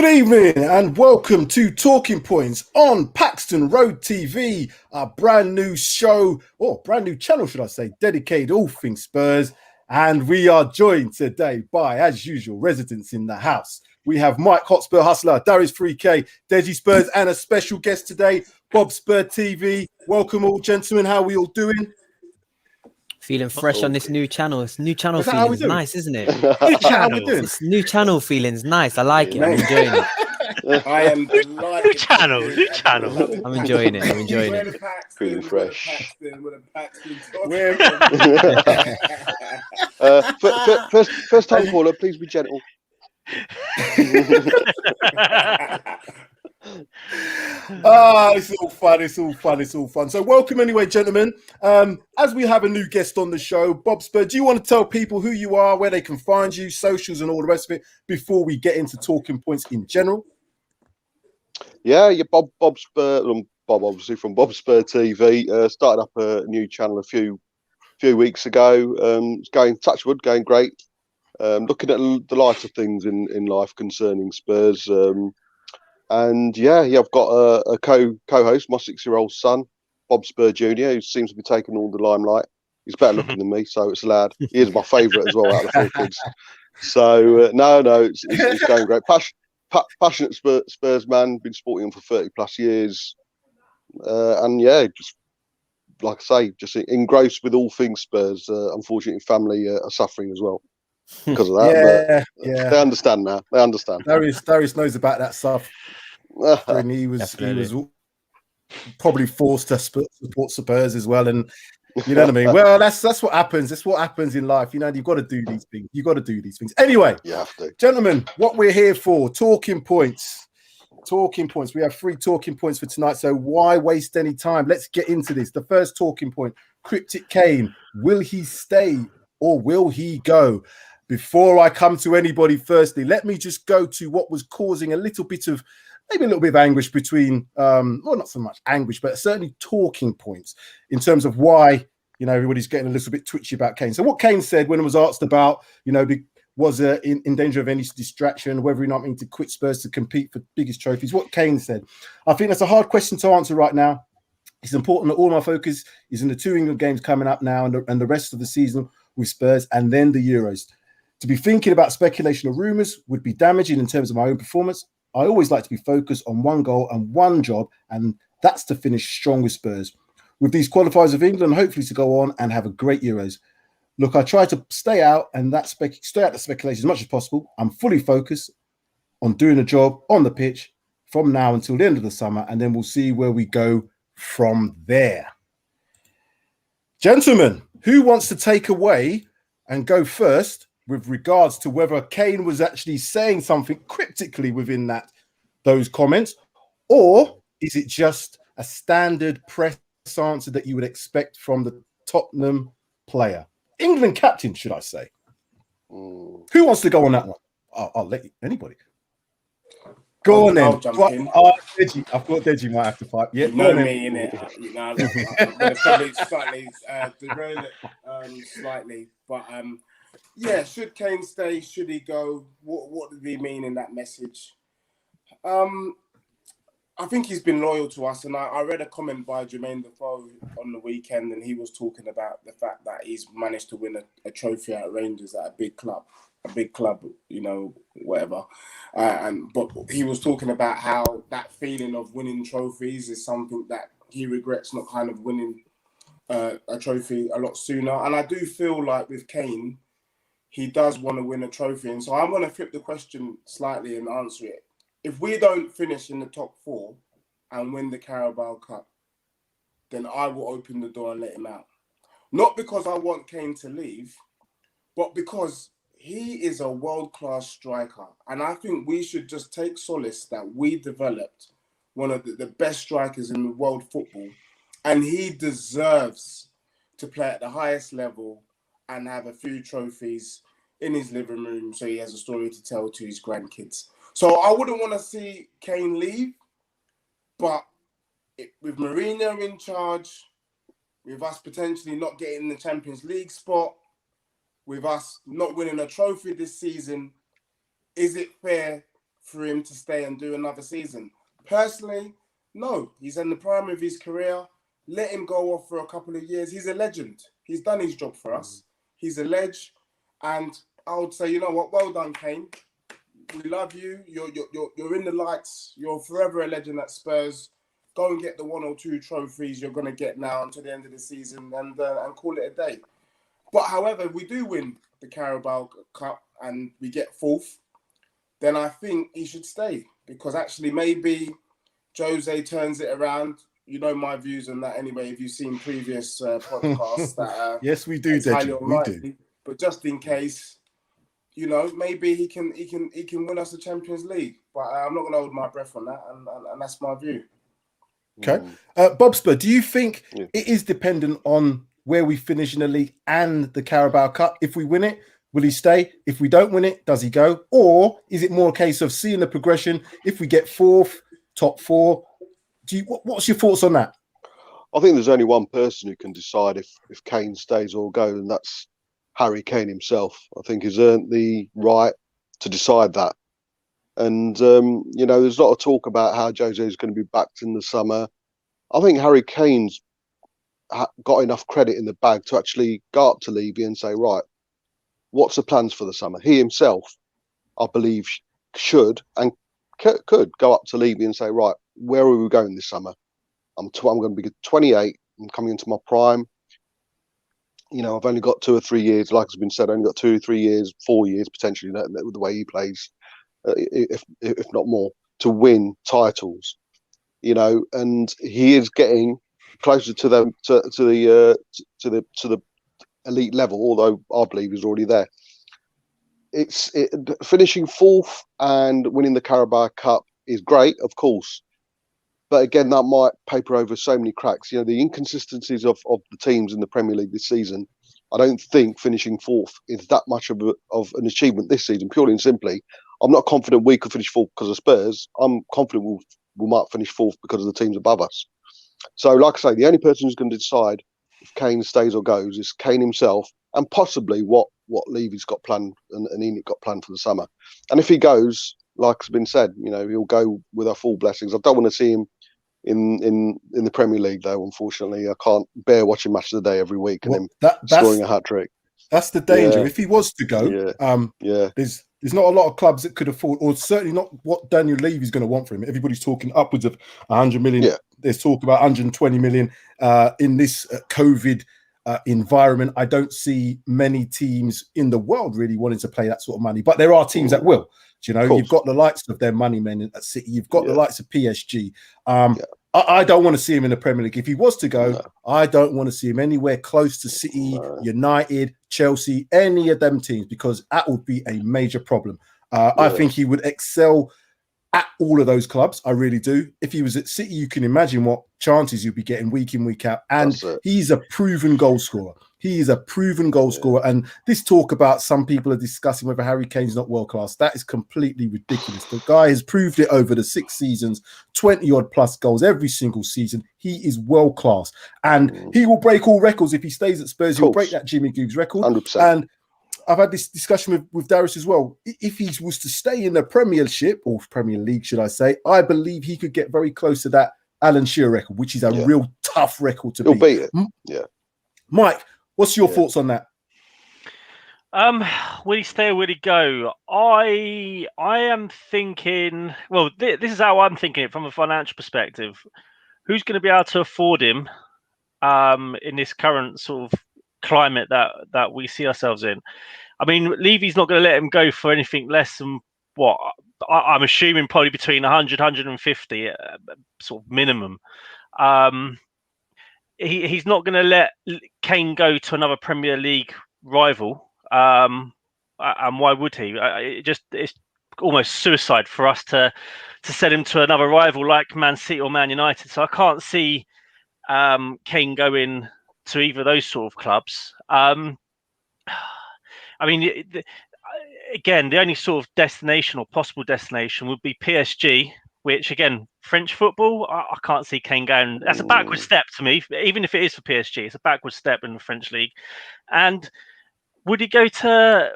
Good evening and welcome to Talking Points on Paxton Road TV, our brand new show, or brand new channel, should I say, dedicated all things Spurs. And we are joined today by, as usual, residents in the house. We have Mike Hotspur Hustler, Darius 3K, Deji Spurs, and a special guest today, Bob Spur TV. Welcome all, gentlemen. How are we all doing? Feeling fresh on this new channel. This new channel Is that how we feeling's do it? nice, isn't it? New channel. This new channel feeling's nice. I like it. I'm enjoying it. I am delighted. New channel. I'm enjoying it. I'm enjoying it. Feeling fresh. First time caller, please be gentle. It's all fun. So welcome anyway, gentlemen. As we have a new guest on the show, Bob Spur, do you want to tell people who you are, where they can find you, socials and all the rest of it before we get into talking points in general? Yeah, Bob Spur. Bob, obviously from Bob Spur TV. Started up a new channel a few weeks ago. It's going, touch wood, going great. Looking at the lighter things in life concerning Spurs. And yeah, I've got a co-host, my 6-year-old son, Bob Spur Jr., who seems to be taking all the limelight. He's better looking than me, so it's allowed. He is my favourite as well out of the 4 kids. So it's going great. Passionate Spurs man, been supporting him for 30 plus years, and yeah, just like I say, just engrossed with all things Spurs. Unfortunately, family are suffering as well because of that. Yeah. They understand now. They understand. Darius knows about that stuff. And he was probably forced to support Spurs as well, and you know what I mean. Well, that's what happens. That's what happens in life. You know, you've got to do these things. You've got to do these things. Anyway, you have to. Gentlemen, what we're here for, talking points. Talking points. We have 3 talking points for tonight, so why waste any time? Let's get into this. The first talking point, Cryptic Kane. Will he stay or will he go? Before I come to anybody, firstly, let me just go to what was causing maybe a little bit of anguish between, well, not so much anguish, but certainly talking points in terms of why, you know, everybody's getting a little bit twitchy about Kane. So what Kane said when it was asked about, you know, was in danger of any distraction, whether or not mean to quit Spurs to compete for biggest trophies, what Kane said. I think that's a hard question to answer right now. It's important that all my focus is in the 2 England games coming up now and the rest of the season with Spurs and then the Euros. To be thinking about speculation or rumours would be damaging in terms of my own performance. I always like to be focused on one goal and one job, and that's to finish strong with Spurs. With these qualifiers of England, hopefully to go on and have a great Euros. Look, I try to stay out stay out the speculation as much as possible. I'm fully focused on doing a job on the pitch from now until the end of the summer, and then we'll see where we go from there. Gentlemen, who wants to take away and go first with regards to whether Kane was actually saying something cryptically within those comments, or is it just a standard press answer that you would expect from the Tottenham player? England captain, should I say. Who wants to go on that one? I'll let anybody. Go on then. Deji, I thought Deji might have to fight. Yeah, you know me, innit? You know, I'm going to probably slightly derail it slightly, but yeah, should Kane stay? Should he go? What did he mean in that message? I think he's been loyal to us, and I read a comment by Jermaine Defoe on the weekend, and he was talking about the fact that he's managed to win a trophy at Rangers at a big club, you know, whatever. But he was talking about how that feeling of winning trophies is something that he regrets not kind of winning a trophy a lot sooner. And I do feel like with Kane, he does want to win a trophy. And so I'm going to flip the question slightly and answer it. If we don't finish in the top 4 and win the Carabao Cup, then I will open the door and let him out. Not because I want Kane to leave, but because he is a world-class striker. And I think we should just take solace that we developed one of the best strikers in the world football. And he deserves to play at the highest level and have a few trophies in his living room so he has a story to tell to his grandkids. So I wouldn't want to see Kane leave, but with Mourinho in charge, with us potentially not getting the Champions League spot, with us not winning a trophy this season, is it fair for him to stay and do another season? Personally, no. He's in the prime of his career. Let him go off for a couple of years. He's a legend. He's done his job for us. He's a ledge. And I would say, you know what? Well done, Kane. We love you. You're in the lights. You're forever a legend at Spurs. Go and get the 1 or 2 trophies you're going to get now until the end of the season and call it a day. But however, if we do win the Carabao Cup and we get 4th, then I think he should stay, because actually maybe Jose turns it around. You know my views on that anyway. If you've seen previous podcasts, that yes, we do, Deji. We do. But just in case, you know, maybe he can win us the Champions League. But I'm not going to hold my breath on that, and that's my view. Okay, Bobsper, do you think it is dependent on where we finish in the league and the Carabao Cup? If we win it, will he stay? If we don't win it, does he go? Or is it more a case of seeing the progression? If we get 4th, top 4, what's your thoughts on that? I think there's only one person who can decide if Kane stays or goes, and that's Harry Kane himself. I think he's earned the right to decide that. And, you know, there's a lot of talk about how Jose is going to be backed in the summer. I think Harry Kane's got enough credit in the bag to actually go up to Levy and say, right, what's the plans for the summer? He himself, I believe, should and could go up to Levy and say, right, where are we going this summer? I'm going to be 28. I'm coming into my prime. You know, I've only got 2 or 3 years, like has been said, I've only got 2 or 3 years, 4 years potentially, with the way he plays, if not more, to win titles. You know, and he is getting closer to the elite level, although I believe he's already there. Finishing 4th and winning the Carabao Cup is great, of course, but again, that might paper over so many cracks. You know, the inconsistencies of the teams in the Premier League this season. I don't think finishing 4th is that much of an achievement this season. Purely and simply, I'm not confident we could finish 4th because of Spurs. I'm confident we might finish 4th because of the teams above us. So, like I say, the only person who's going to decide if Kane stays or goes is Kane himself, and possibly what Levy's got planned and Enoch got planned for the summer. And if he goes, like has been said, you know, he'll go with our full blessings. I don't want to see him in the Premier League, though. Unfortunately, I can't bear watching Match of the Day every week and him scoring a hat trick. That's the danger. Yeah. If he was to go, there's not a lot of clubs that could afford, or certainly not what Daniel Levy's going to want for him. Everybody's talking upwards of 100 million. Yeah. There's talk about 120 million in this COVID environment. I don't see many teams in the world really wanting to pay that sort of money, but there are teams that will. You know, you've got the likes of their money men at City. You've got the likes of PSG. I don't want to see him in the Premier League. If he was to go, I don't want to see him anywhere close to City, United, Chelsea, any of them teams, because that would be a major problem. I think he would excel at all of those clubs. I really do. If he was at City, you can imagine what chances you'd be getting week in, week out. And he's a proven goal scorer. He is a proven goal scorer. And this talk about some people are discussing whether Harry Kane's not world class, that is completely ridiculous. The guy has proved it over the 6 seasons, 20-odd plus goals every single season. He is world class. And he will break all records if he stays at Spurs. He'll break that Jimmy Goog's record. 100%. And I've had this discussion with Darius as well. If he was to stay in the Premiership, or Premier League, should I say, I believe he could get very close to that Alan Shearer record, which is a real tough record to beat. He'll beat it. Yeah. Mike, what's your thoughts on that? Will he stay or will he go? I am thinking, well, this is how I'm thinking it from a financial perspective. Who's going to be able to afford him in this current sort of climate that we see ourselves in? I mean, Levy's not going to let him go for anything less than what I'm assuming, probably between 100, 150 sort of minimum. He's not going to let Kane go to another Premier League rival. And why would he? It's almost suicide for us to send him to another rival like Man City or Man United. So I can't see Kane going to either of those sort of clubs. I mean, again, the only sort of destination or possible destination would be PSG, which, again, French football, I can't see Kane going. That's a backward step to me. Even if it is for PSG, it's a backward step in the French league. And Would he go to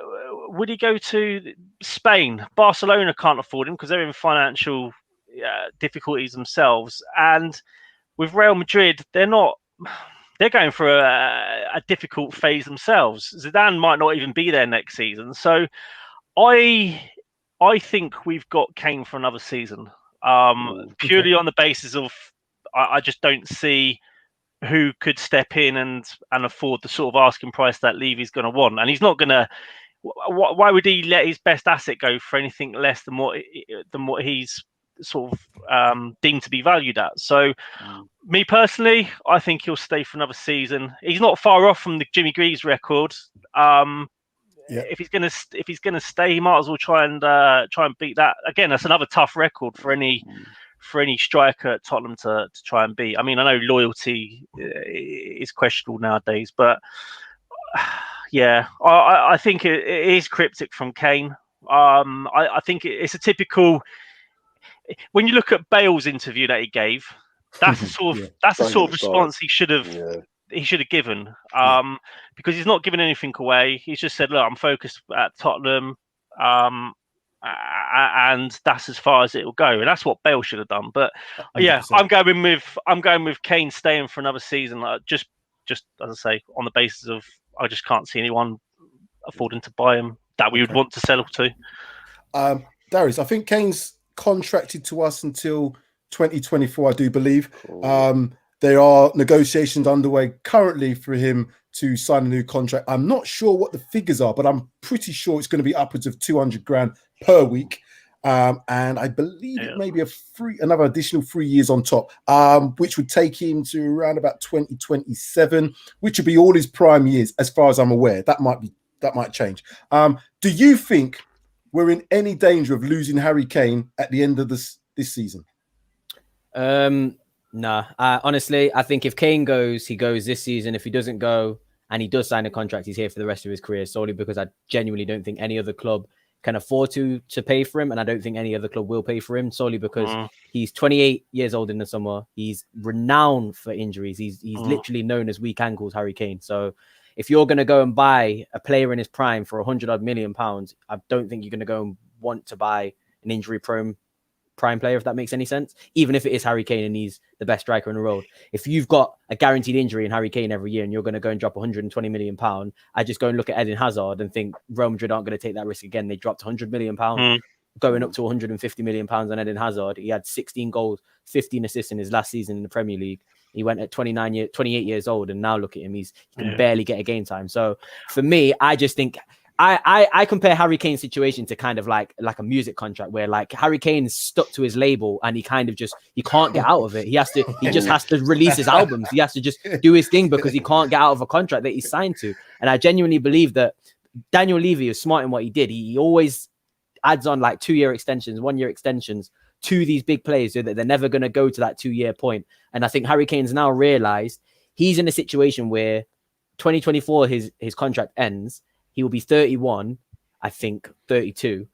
Spain? Barcelona can't afford him because they're in financial difficulties themselves, and with Real Madrid, they're going for a difficult phase themselves. Zidane might not even be there next season, so I think we've got Kane for another season. Purely on the basis of I just don't see who could step in and afford the sort of asking price that Levy's going to want, and he's not going to. Why would he let his best asset go for anything less than what he's sort of deemed to be valued at? So, me personally, I think he'll stay for another season. He's not far off from the Jimmy Greaves record. If he's gonna stay, he might as well try and beat that. Again, that's another tough record for any striker at Tottenham to try and beat. I mean, I know loyalty is questionable nowadays, but yeah, I think it is cryptic from Kane. I think it's a typical. When you look at Bale's interview that he gave, that's the sort of response he should have given. Because he's not giving anything away. He's just said, "Look, I'm focused at Tottenham." And that's as far as it will go, and that's what Bale should have done. But 100%. I'm going with Kane staying for another season. Just as I say, on the basis of I just can't see anyone affording to buy him that we would want to sell to. Darius, I think Kane's contracted to us until 2024, I do believe. There are negotiations underway currently for him to sign a new contract. I'm not sure what the figures are, but I'm pretty sure it's going to be upwards of 200 grand per week. And I believe it may be another additional 3 years on top, which would take him to around about 2027, which would be all his prime years, as far as I'm aware. That might change. Do you think we're in any danger of losing Harry Kane at the end of this season? No, honestly, I think if Kane goes, he goes this season. If he doesn't go and he does sign a contract, he's here for the rest of his career, solely because I genuinely don't think any other club can afford to pay for him. And I don't think any other club will pay for him, solely because he's 28 years old in the summer. He's renowned for injuries. He's literally known as weak ankles, Harry Kane. So if you're going to go and buy a player in his prime for £100 million, I don't think you're going to go and want to buy an injury-prone prime player, if that makes any sense, even if it is Harry Kane and he's the best striker in the world. If you've got a guaranteed injury in Harry Kane every year and you're going to go and drop £120 million, I just go and look at Eden Hazard and think Real Madrid aren't going to take that risk again. They dropped £100 million, going up to £150 million on Eden Hazard. He had 16 goals, 15 assists in his last season in the Premier League. He went at 28 years old, and now look at him. He can barely get a game time. So for me, I just think I compare Harry Kane's situation to kind of like a music contract, where like Harry Kane's stuck to his label and he kind of he can't get out of it. He just has to release his albums. He has to just do his thing because he can't get out of a contract that he's signed to. And I genuinely believe that Daniel Levy is smart in what he did. He always adds on like 2-year extensions, 1-year extensions to these big players so that they're never going to go to that 2-year point. And I think Harry Kane's now realized he's in a situation where 2024, his contract ends. He will be 31, I think 32.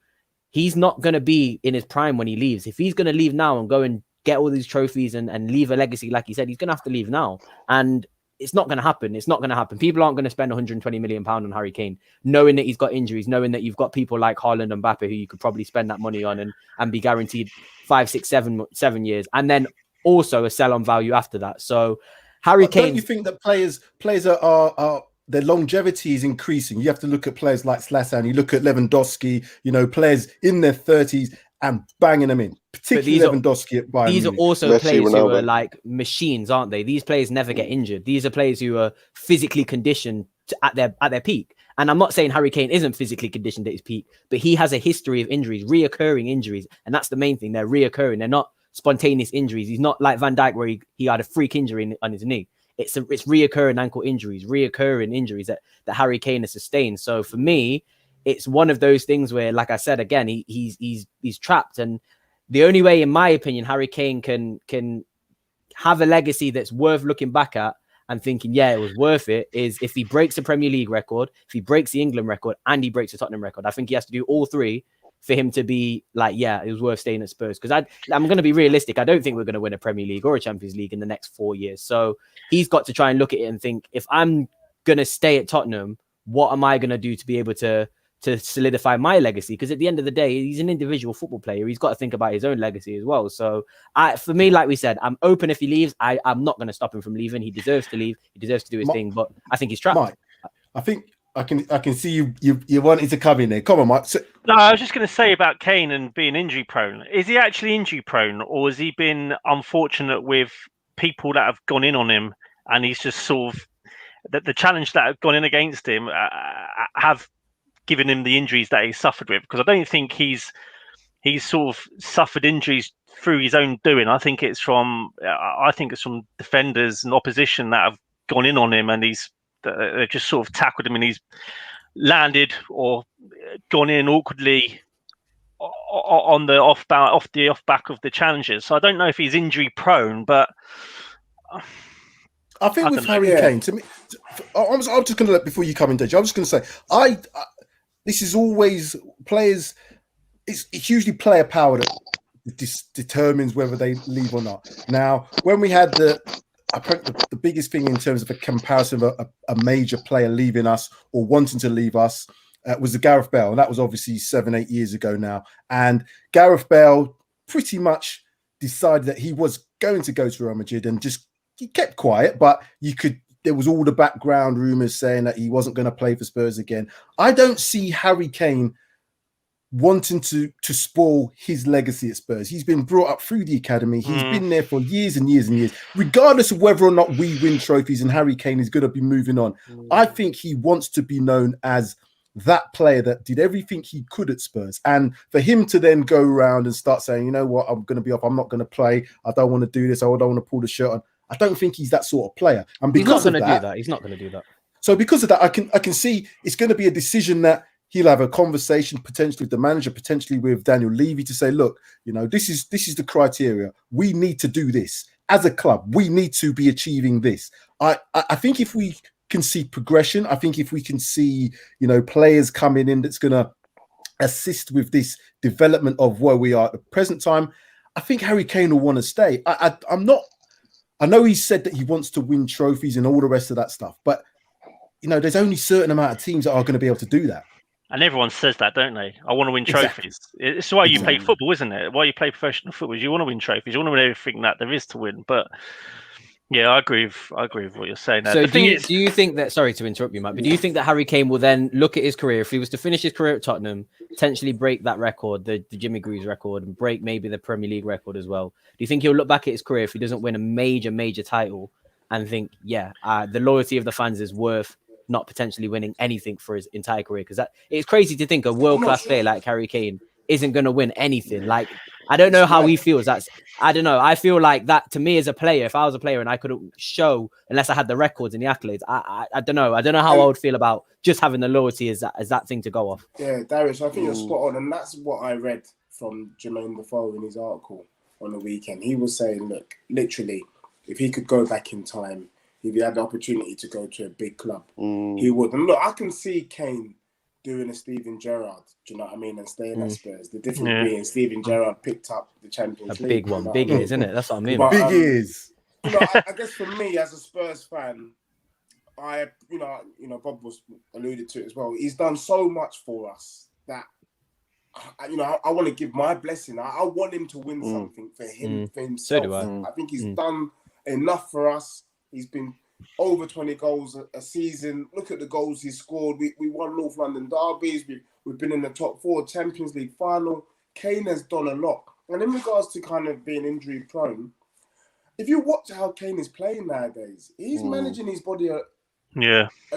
He's not going to be in his prime when he leaves. If he's going to leave now and go and get all these trophies and leave a legacy, like he said, he's going to have to leave now. And it's not going to happen. It's not going to happen. People aren't going to spend £120 million on Harry Kane, knowing that he's got injuries, knowing that you've got people like Haaland and Mbappe who you could probably spend that money on and be guaranteed 5, 6, 7 years. And then also a sell-on value after that. So Harry Kane... Don't you think that players are their longevity is increasing? You have to look at players like Zlatan, you look at Lewandowski, players in their 30s and banging them in, particularly Lewandowski at Bayern. These are also Messi, players Ronaldo, who are like machines, aren't they? These players never get injured. These are players who are physically conditioned at their peak. And I'm not saying Harry Kane isn't physically conditioned at his peak, but he has a history of injuries, reoccurring injuries. And that's the main thing. They're reoccurring. They're not spontaneous injuries. He's not like Van Dijk where he had a freak injury on his knee. It's reoccurring ankle injuries, reoccurring injuries that Harry Kane has sustained. So for me, it's one of those things where, like I said, again, he's trapped. And the only way, in my opinion, Harry Kane can have a legacy that's worth looking back at and thinking, yeah, it was worth it, is if he breaks the Premier League record, if he breaks the England record, and he breaks the Tottenham record. I think he has to do all three for him to be like, yeah, it was worth staying at Spurs. Because I'm going to be realistic. I don't think we're going to win a Premier League or a Champions League in the next 4 years. So he's got to try and look at it and think, if I'm going to stay at Tottenham, what am I going to do to be able to solidify my legacy? Because at the end of the day, he's an individual football player. He's got to think about his own legacy as well. So for me, like we said, I'm open if he leaves. I'm not going to stop him from leaving. He deserves to leave. He deserves to do his thing. But I think he's trapped. Mike, I think I can see you wanting to come in there. Come on, Mike. No, I was just going to say about Kane and being injury prone. Is he actually injury prone, or has he been unfortunate with people that have gone in on him, and he's just sort of the challenge that have gone in against him have given him the injuries that he's suffered with? Because I don't think he's sort of suffered injuries through his own doing. I think it's from defenders and opposition that have gone in on him, and they've just sort of tackled him, and he's landed or gone in awkwardly on the off back of the challenges. So I don't know if he's injury prone, but I think with Harry Kane, to me, I'm just going to let, before you come in, Dej, I'm just going to say, this is always players. It's usually player power that determines whether they leave or not. Now, when we had the biggest thing in terms of a comparison of a major player leaving us or wanting to leave us was the Gareth Bale, and that was obviously 7-8 years ago now. And Gareth Bale pretty much decided that he was going to go to Real Madrid, and he kept quiet, but there was all the background rumours saying that he wasn't going to play for Spurs again. I don't see Harry Kane wanting to spoil his legacy at Spurs. He's been brought up through the academy. He's been there for years and years and years. Regardless of whether or not we win trophies and Harry Kane is going to be moving on, I think he wants to be known as that player that did everything he could at Spurs. And for him to then go around and start saying, you know what, I'm going to be off, I'm not going to play, I don't want to do this, I don't want to pull the shirt on, I don't think he's that sort of player. And because he's not going to do that. He's not going to do that. So because of that, I can see it's going to be a decision that he'll have a conversation potentially with the manager, potentially with Daniel Levy, to say, look, this is the criteria. We need to do this as a club. We need to be achieving this. I think if we can see progression, I think if we can see, players coming in that's going to assist with this development of where we are at the present time, I think Harry Kane will want to stay. I know he said that he wants to win trophies and all the rest of that stuff, but there's only a certain amount of teams that are going to be able to do that. And everyone says that, don't they? I want to win trophies. Exactly. It's why you play football, isn't it? Why you play professional football? You want to win trophies. You want to win everything that there is to win. But yeah, I agree with what you're saying. So do you think that? Sorry to interrupt you, Mike. But do you think that Harry Kane will then look at his career, if he was to finish his career at Tottenham, potentially break that record, the Jimmy Greaves record, and break maybe the Premier League record as well? Do you think he'll look back at his career if he doesn't win a major title and think, the loyalty of the fans is worth not potentially winning anything for his entire career? Because it's crazy to think a world-class player like Harry Kane isn't going to win anything. Like, I don't know how he feels. I don't know. I feel like that, to me as a player, if I was a player and I couldn't show unless I had the records and the accolades, I don't know. I don't know how I would feel about just having the loyalty as that thing to go off. Yeah, Darius, I think you're spot on, and that's what I read from Jermaine Defoe in his article on the weekend. He was saying, look, literally, if he could go back in time, if he had the opportunity to go to a big club, he would. And look, I can see Kane doing a Steven Gerrard, do you know what I mean, and staying at Spurs. The difference being Steven Gerrard picked up the Champions League. Big one, big ears, isn't it? That's what I mean. But, big ears. I guess for me as a Spurs fan, Bob was alluded to it as well. He's done so much for us that I want to give my blessing. I want him to win something for him, for himself. So do I. I think he's done enough for us. He's been over 20 goals a season. Look at the goals he scored. We won North London derbies. We've been in the top 4 Champions League final. Kane has done a lot. And in regards to kind of being injury prone, if you watch how Kane is playing nowadays, he's managing his body a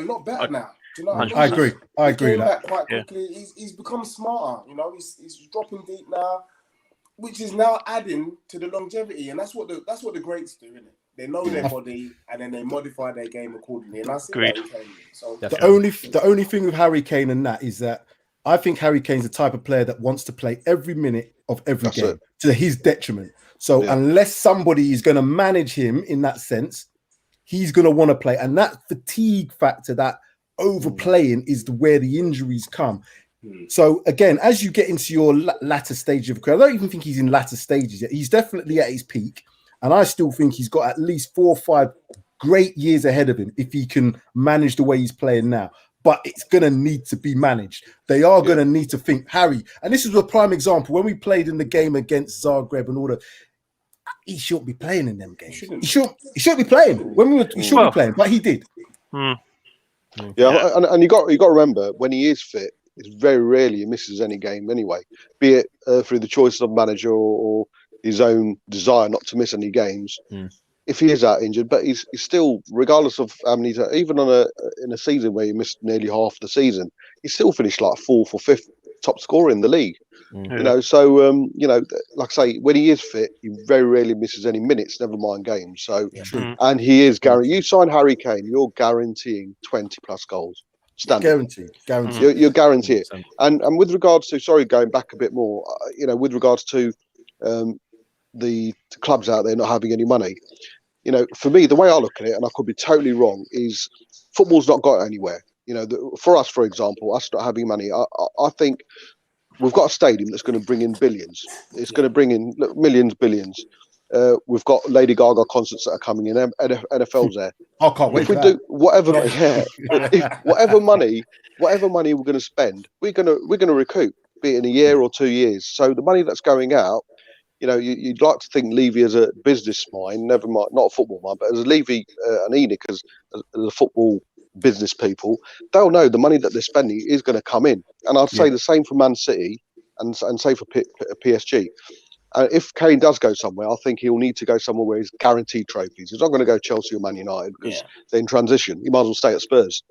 lot better now. Do you know what I mean? I agree. He's back quite quickly. He's become smarter. He's dropping deep now, which is now adding to the longevity. And that's what the greats do, isn't it? They know their body and then they modify their game accordingly. And I see that with Kane. So the only thing with Harry Kane and that is that I think Harry Kane's the type of player that wants to play every minute of every game to his detriment. So unless somebody is going to manage him in that sense, he's going to want to play. And that fatigue factor, that overplaying is where the injuries come. So again, as you get into your latter stage of your career, I don't even think he's in latter stages yet. He's definitely at his peak. And I still think he's got at least 4 or 5 great years ahead of him if he can manage the way he's playing now. but it's going to need to be managed. They are going to need to think, Harry, and this is a prime example. When we played in the game against Zagreb and all that, he shouldn't be playing in them games. He shouldn't be playing. He shouldn't be playing, but he did. Yeah, and you got to remember, when he is fit, it's very rarely he misses any game anyway, be it through the choice of manager or his own desire not to miss any games. If he is out injured, but he's still, regardless of how many, even in a season where he missed nearly half the season, he still finished like 4th or 5th top scorer in the league. You know, so like I say, when he is fit, he very rarely misses any minutes, never mind games. So, and he is guaranteed. You sign Harry Kane, you're guaranteeing 20+ goals. Standard. Guaranteed. You're guaranteed. And with regards to, sorry, going back a bit more, with regards to the clubs out there not having any money. For me, the way I look at it, and I could be totally wrong, is football's not got anywhere. For us, for example, us not having money, I think we've got a stadium that's going to bring in billions. It's going to bring in millions, billions. We've got Lady Gaga concerts that are coming in. NFL's there. I can't wait. If we do whatever, whatever money we're going to spend, we're going to recoup, be it in a year or 2 years. So the money that's going out, you'd like to think Levy as a business mind, never mind, not a football mind, but as Levy and Enoch as a football business people, they'll know the money that they're spending is going to come in. And I'd say the same for Man City and say for PSG. If Kane does go somewhere, I think he'll need to go somewhere where he's guaranteed trophies. He's not going to go Chelsea or Man United because they're in transition. He might as well stay at Spurs.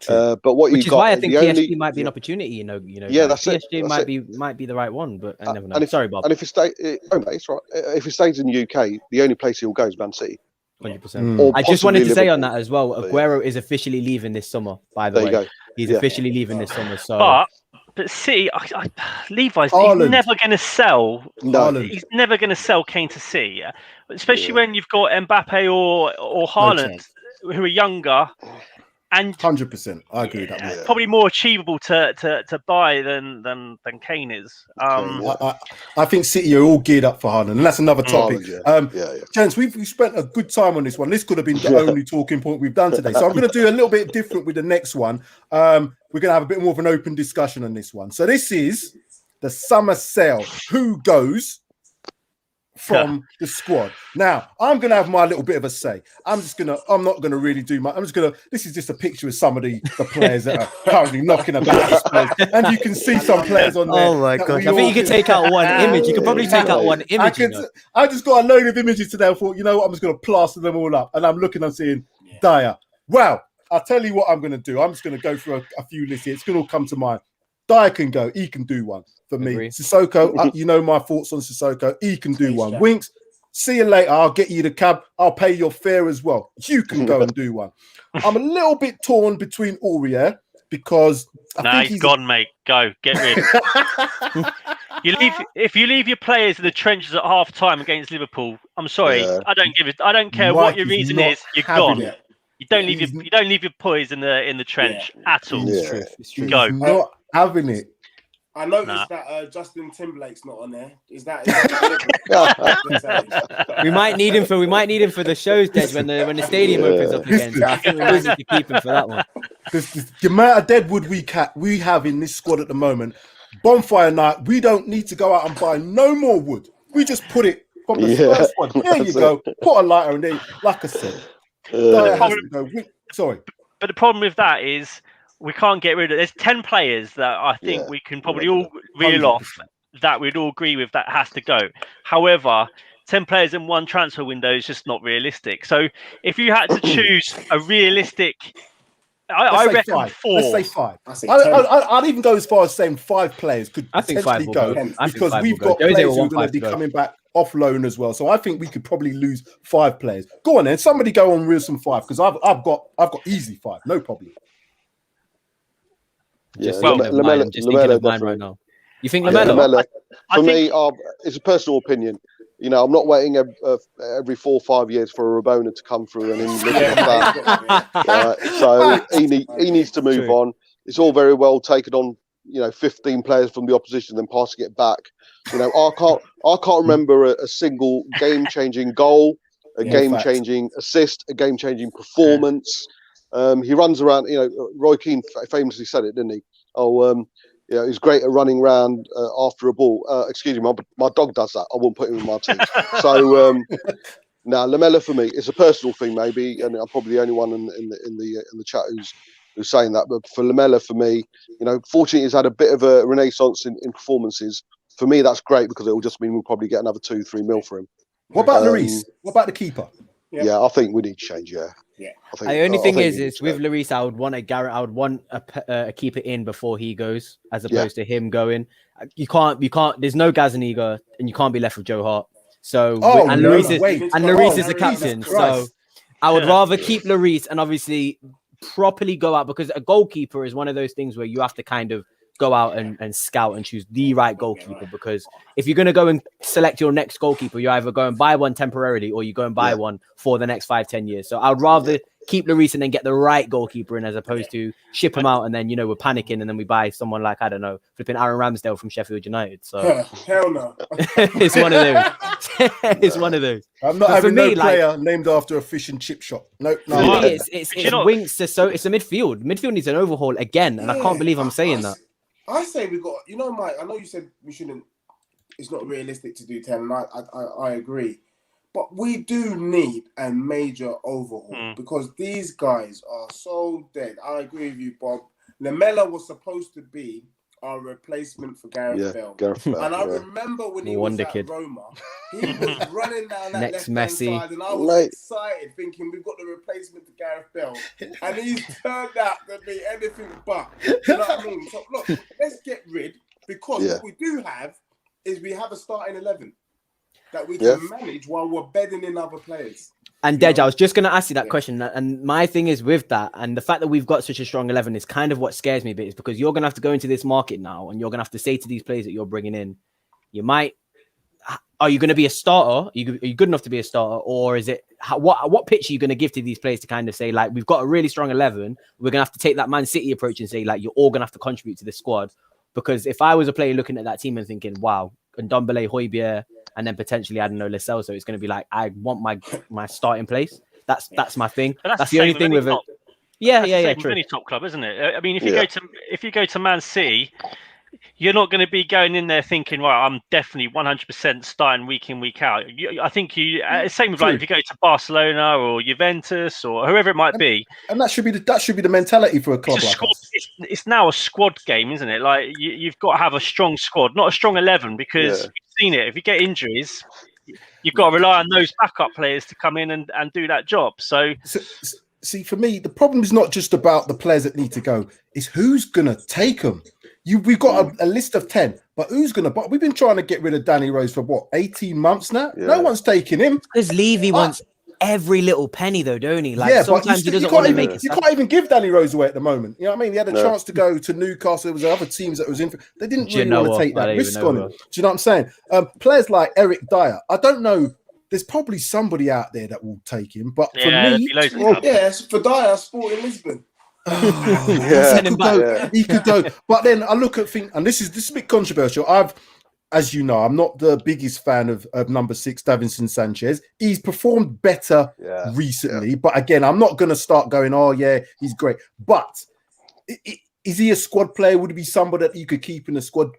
But which is why I think PSG might be an opportunity. That's PSG it. might be the right one, but I never know. And Sorry, Bob. And if he stays, it's right. If he stays in the UK, the only place he'll go is Man City. 100%. I just wanted to say on that as well. Aguero is officially leaving this summer. By the way, he's officially leaving this summer. So. But City, Levi's he's never going to sell. He's never going to sell Kane to City, especially when you've got Mbappe or Haaland, who are younger, and 100%. I agree with that. Probably more achievable to buy than Kane is. I think City are all geared up for Haaland, and that's another topic. Gents, we've spent a good time on this one. This could have been the only talking point we've done today. So I'm going to do a little bit different with the next one. We're going to have a bit more of an open discussion on this one. So this is the summer sale. Who goes from the squad? Now, I'm going to have my little bit of a say. I'm not going to really do much. This is just a picture of some of the players that are currently knocking about this place. And you can see some players on there. Oh my gosh. I think you could take out one image. You could probably take out one image. I just got a load of images today. I thought, I'm just going to plaster them all up. And I'm looking and seeing Dyer. Well, I'll tell you what I'm going to do. I'm just going to go through a few lists here. It's going to all come to mind. Dyer can go. He can do one for me. Sissoko, you know my thoughts on Sissoko. He can do one. Winks, see you later. I'll get you the cab. I'll pay your fare as well. You can go and do one. I'm a little bit torn between Aurier because I think he's gone, mate. Go. Get rid. If you leave your players in the trenches at half time against Liverpool, I'm sorry. I don't care what your reason is. You're gone. You don't leave your boys in the trench at all. It's true. Go. He's not having it. I noticed that Justin Timberlake's not on there. Is that? we might need him for the shows, Des, when the stadium opens up again. So I think we need to keep him for that one. The amount of deadwood we have in this squad at the moment, bonfire night. We don't need to go out and buy no more wood. We just put it from the first one. There you go. Put a lighter in there. Like I said. Sorry. But the problem with that is we can't get rid of. There's 10 players that I think we can probably all reel off that we'd all agree with that has to go. However, 10 players in one transfer window is just not realistic. So if you had to choose a realistic, I reckon 5. 4. Let's say 5. I'd even go as far as saying 5 players could potentially go because we've got players who are going to be coming back off loan as well. So I think we could probably lose 5 players. Go on then, somebody go on real some 5 because I've got easy 5, no problem. I'm just thinking of mine right now. You think Lamella? For me, it's a personal opinion. I'm not waiting every 4 or 5 years for a Rabona to come through and look at that. So he needs to move on. It's all very well taking on 15 players from the opposition, then passing it back. I can't remember a single game-changing goal, a game-changing assist, a game-changing performance He runs around. Roy Keane famously said it, didn't he? He's great at running around after a ball. Excuse me, my dog does that. I wouldn't put him in my team. So now Lamela for me, it's a personal thing maybe, and I'm probably the only one in the chat who's saying that. But for Lamela, for me, fortunately he's had a bit of a renaissance in performances. For me, that's great because it will just mean we'll probably get another 2-3 mil for him. What about Lloris? What about the keeper? Yeah, I think we need to change. Yeah. The only thing is with Lloris, I would want a keeper in before he goes, as opposed to him going. You can't. There's no Gazaniga, and you can't be left with Joe Hart. So Lloris is the captain. So I would rather keep Lloris and obviously properly go out, because a goalkeeper is one of those things where you have to kind of go out and scout and choose the right goalkeeper, because if you're going to go and select your next goalkeeper, you either go and buy one temporarily or you go and buy one for the next 5-10 years. So I'd rather keep Lloris and then get the right goalkeeper in, as opposed to ship him out and then we're panicking and then we buy someone like, I don't know, flipping Aaron Ramsdale from Sheffield United. So hell no. It's one of those. It's one of those. I'm not having no player named after a fish and chip shop. No. It's Winks. So it's a midfield. Midfield needs an overhaul again, and I can't believe I'm saying that. I say we got, Mike, I know you said we shouldn't, it's not realistic to do 10, and I agree. But we do need a major overhaul because these guys are so dead. I agree with you, Bob. Lamela was supposed to be our replacement for Gareth Bale. And I remember when he was at Roma, he was running down that next Messi side, and I was excited thinking we've got the replacement to Gareth Bale. And he's turned out to be anything but. You know what I mean? So look, let's get rid, because what we do have is we have a starting 11 that we can manage while we're bedding in other players. And Dej, I was just going to ask you that question. And my thing is with that, and the fact that we've got such a strong 11 is kind of what scares me a bit, is because you're going to have to go into this market now and you're going to have to say to these players that you're bringing in, are you going to be a starter? Are you good enough to be a starter? Or is it, what pitch are you going to give to these players to kind of say, like, we've got a really strong 11. We're going to have to take that Man City approach and say, like, you're all going to have to contribute to the squad. Because if I was a player looking at that team and thinking, wow, Ndombele, Højbjerg, and then potentially, I don't know, Lascelles, so it's going to be like, I want my starting place. That's my thing. That's the only thing with it. Yeah, true. Any top club, isn't it? I mean, if you go to Man City, you're not going to be going in there thinking, right, I'm definitely 100% starting week in, week out. I think same with like if you go to Barcelona or Juventus or whoever it might be. And that should be the mentality for a club like us. It's now a squad game, isn't it? Like you've got to have a strong squad, not a strong 11, because you've seen it. If you get injuries, you've got to rely on those backup players to come in and do that job. So see, for me, the problem is not just about the players that need to go. It's who's going to take them. We've got a list of 10, but who's going to... But we've been trying to get rid of Danny Rose for, 18 months now? Yeah. No one's taking him. Because Levy wants every little penny, though, don't he? Like, sometimes he doesn't want to make it... You can't even give Danny Rose away at the moment. You know what I mean? He had a chance to go to Newcastle. There was other teams that was in... They didn't really want to take that risk on him. Do you know what I'm saying? Players like Eric Dyer, I don't know... There's probably somebody out there that will take him, but for me... for Dyer, Sporting Lisbon. He could go. But then I look at things, and this is a bit controversial. As you know, I'm not the biggest fan of number 6, Davinson Sanchez. He's performed better recently, but again, I'm not going to start going, oh yeah, he's great. But is he a squad player? Would he be somebody that you could keep in the squad?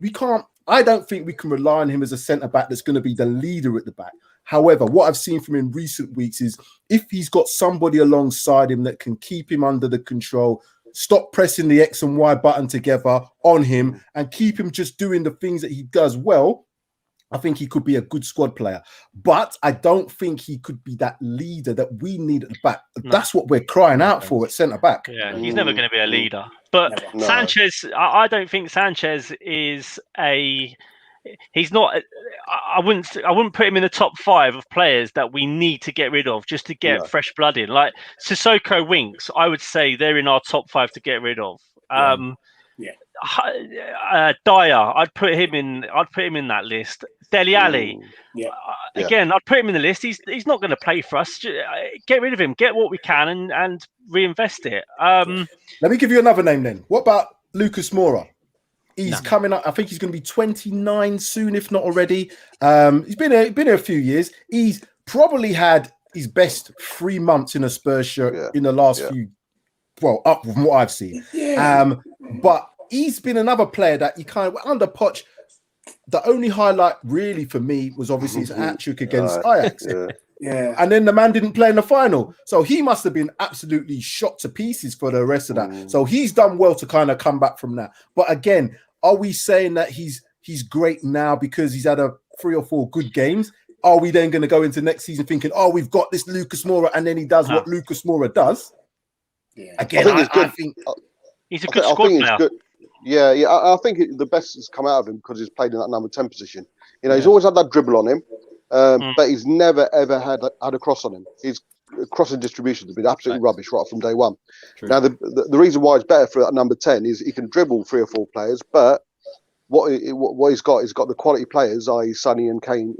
I don't think we can rely on him as a centre back that's going to be the leader at the back. However, what I've seen from him in recent weeks is if he's got somebody alongside him that can keep him under the control, stop pressing the X and Y button together on him and keep him just doing the things that he does well, I think he could be a good squad player. But I don't think he could be that leader that we need at the back. No. That's what we're crying out for at centre-back. Yeah, he's never going to be a leader. But Sanchez, I don't think Sanchez is a... He's not. I wouldn't put him in the top 5 of players that we need to get rid of just to get fresh blood in. Like Sissoko, Winks, I would say they're in our top 5 to get rid of. Dyer, I'd put him in that list. Dele Alli, again, I'd put him in the list. He's not going to play for us. Get rid of him. Get what we can and reinvest it. Let me give you another name then. What about Lucas Moura? He's coming up. I think he's going to be 29 soon, if not already. He's been here a few years. He's probably had his best 3 months in a Spurs shirt in the last few well, up from what I've seen. But he's been another player that you kind of under Poch. The only highlight really for me was obviously his hat-trick against Ajax. And then the man didn't play in the final. So he must have been absolutely shot to pieces for the rest of that. So he's done well to kind of come back from that. But again, are we saying that he's great now because he's had 3 or 4 good games? Are we then going to go into next season thinking, oh, we've got this Lucas Moura, and then he does what Lucas Moura does? Again, I think he's a good squad player. I think the best has come out of him because he's played in that number 10 position. You know, he's always had that dribble on him, but he's never ever had a cross on him. His crossing distribution has been absolutely rubbish right from day one. True. Now, the reason why it's better for that number 10 is he can dribble 3 or 4 players, but what he's got the quality players, i.e. Sonny and Kane,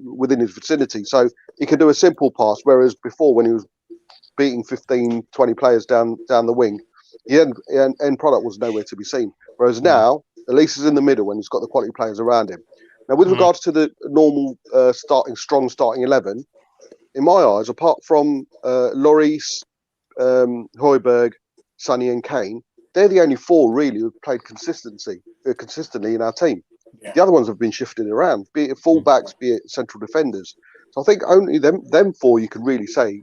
within his vicinity. So he can do a simple pass, whereas before when he was beating 15, 20 players down the wing, the end product was nowhere to be seen. Whereas now, at least he's in the middle when he's got the quality players around him. Now, with regards to the normal strong starting 11, in my eyes, apart from Lloris, Højbjerg, Sonny and Kane, they're the only 4 really who've played consistently in our team. The other ones have been shifted around, be it fullbacks, be it central defenders. So I think only them 4 you can really say,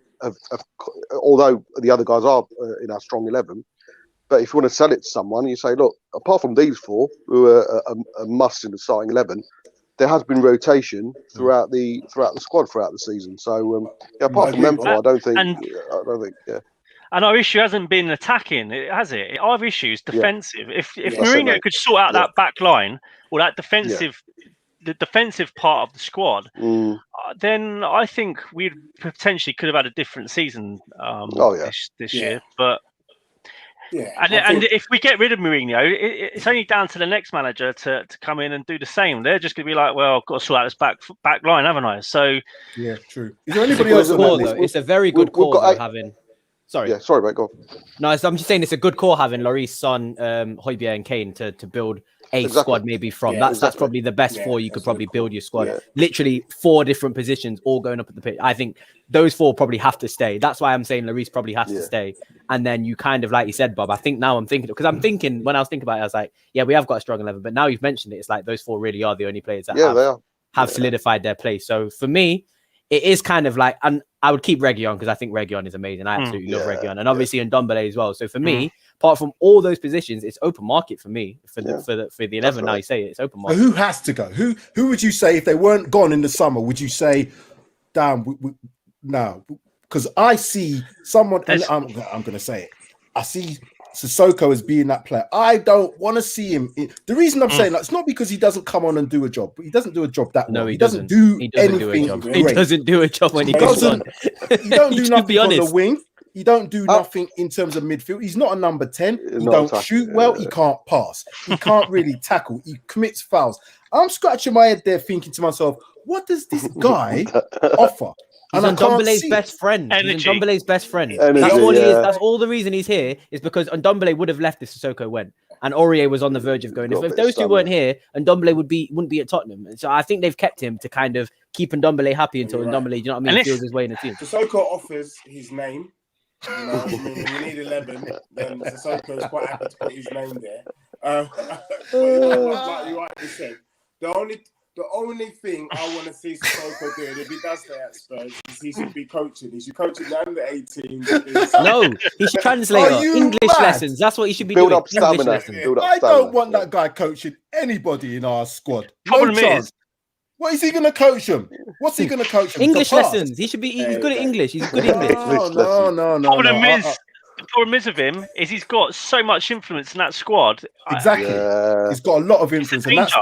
although the other guys are in our strong 11. But if you want to sell it to someone, you say, look, apart from these 4 who are a must in the starting 11, there has been rotation throughout the squad throughout the season. So apart from them 4, I don't think. And our issue hasn't been attacking, has it? Our issue is defensive. If Mourinho could sort out that back line or that defensive, the defensive part of the squad, then I think we potentially could have had a different season this year. But and if we get rid of Mourinho, it's only down to the next manager to come in and do the same. They're just going to be like, well, I've got to sort out this back line, haven't I? So true. Is there anybody else on that list? It's a very good call having. Sorry. Yeah, sorry, mate. Go on. No, I'm just saying it's a good call having Lloris, Son, Højbjerg, and Kane to build a squad maybe from. That's probably the best 4 you could probably build your squad. Yeah. Literally 4 different positions all going up at the pitch. I think those 4 probably have to stay. That's why I'm saying Lloris probably has to stay. And then you kind of, like you said, Bob, I think now I'm thinking, because I'm thinking, when I was thinking about it, I was like, yeah, we have got a strong 11. But now you've mentioned it, it's like those 4 really are the only players that have solidified their place. So for me, it is kind of like, and I would keep Reguilon because I think Reguilon is amazing. I absolutely love Reguilon, and obviously Ndombele as well. So for me, apart from all those positions, it's open market for me for the 11. Now you say it's open market. So who has to go? Who would you say if they weren't gone in the summer? Would you say, damn, no? Because I see someone, and I'm going to say it. I see Sissoko as being that player. I don't want to see him. The reason I'm saying that, it's not because he doesn't come on and do a job, but he doesn't do a job that well. No, he doesn't do anything. He doesn't do a job when he goes on. He don't do nothing on the wing. He don't do nothing in terms of midfield. He's not a number 10. He don't shoot well. He can't pass. He can't really tackle. He commits fouls. I'm scratching my head there thinking to myself, what does this guy offer? He's Ndombele's best friend. He's Ndombele's best friend. That's all he is. That's all the reason he's here is because Ndombele would have left if Sissoko went, and Aurier was on the verge of going. If those 2 weren't here, Ndombele wouldn't be at Tottenham. So I think they've kept him to kind of keep Ndombele happy until Ndombele, you know what I mean, feels his way in the team. Sissoko offers his name. You know, when you need 11, then Sissoko is quite happy to put his name there. But you know, like you rightly said, the only thing I want to see Sissoko doing, if he does stay at Spurs, is he should be coaching. He should coach the under 18s. No, he should translate English lessons. That's what he should be doing. Build up stamina. I don't want that guy coaching anybody in our squad. Problem is, what is he going to coach him? What's he going to coach him? English lessons. He should be. He's good at English. He's good at English. No. The problem is with him is he's got so much influence in that squad. Exactly. He's got a lot of influence, and that's.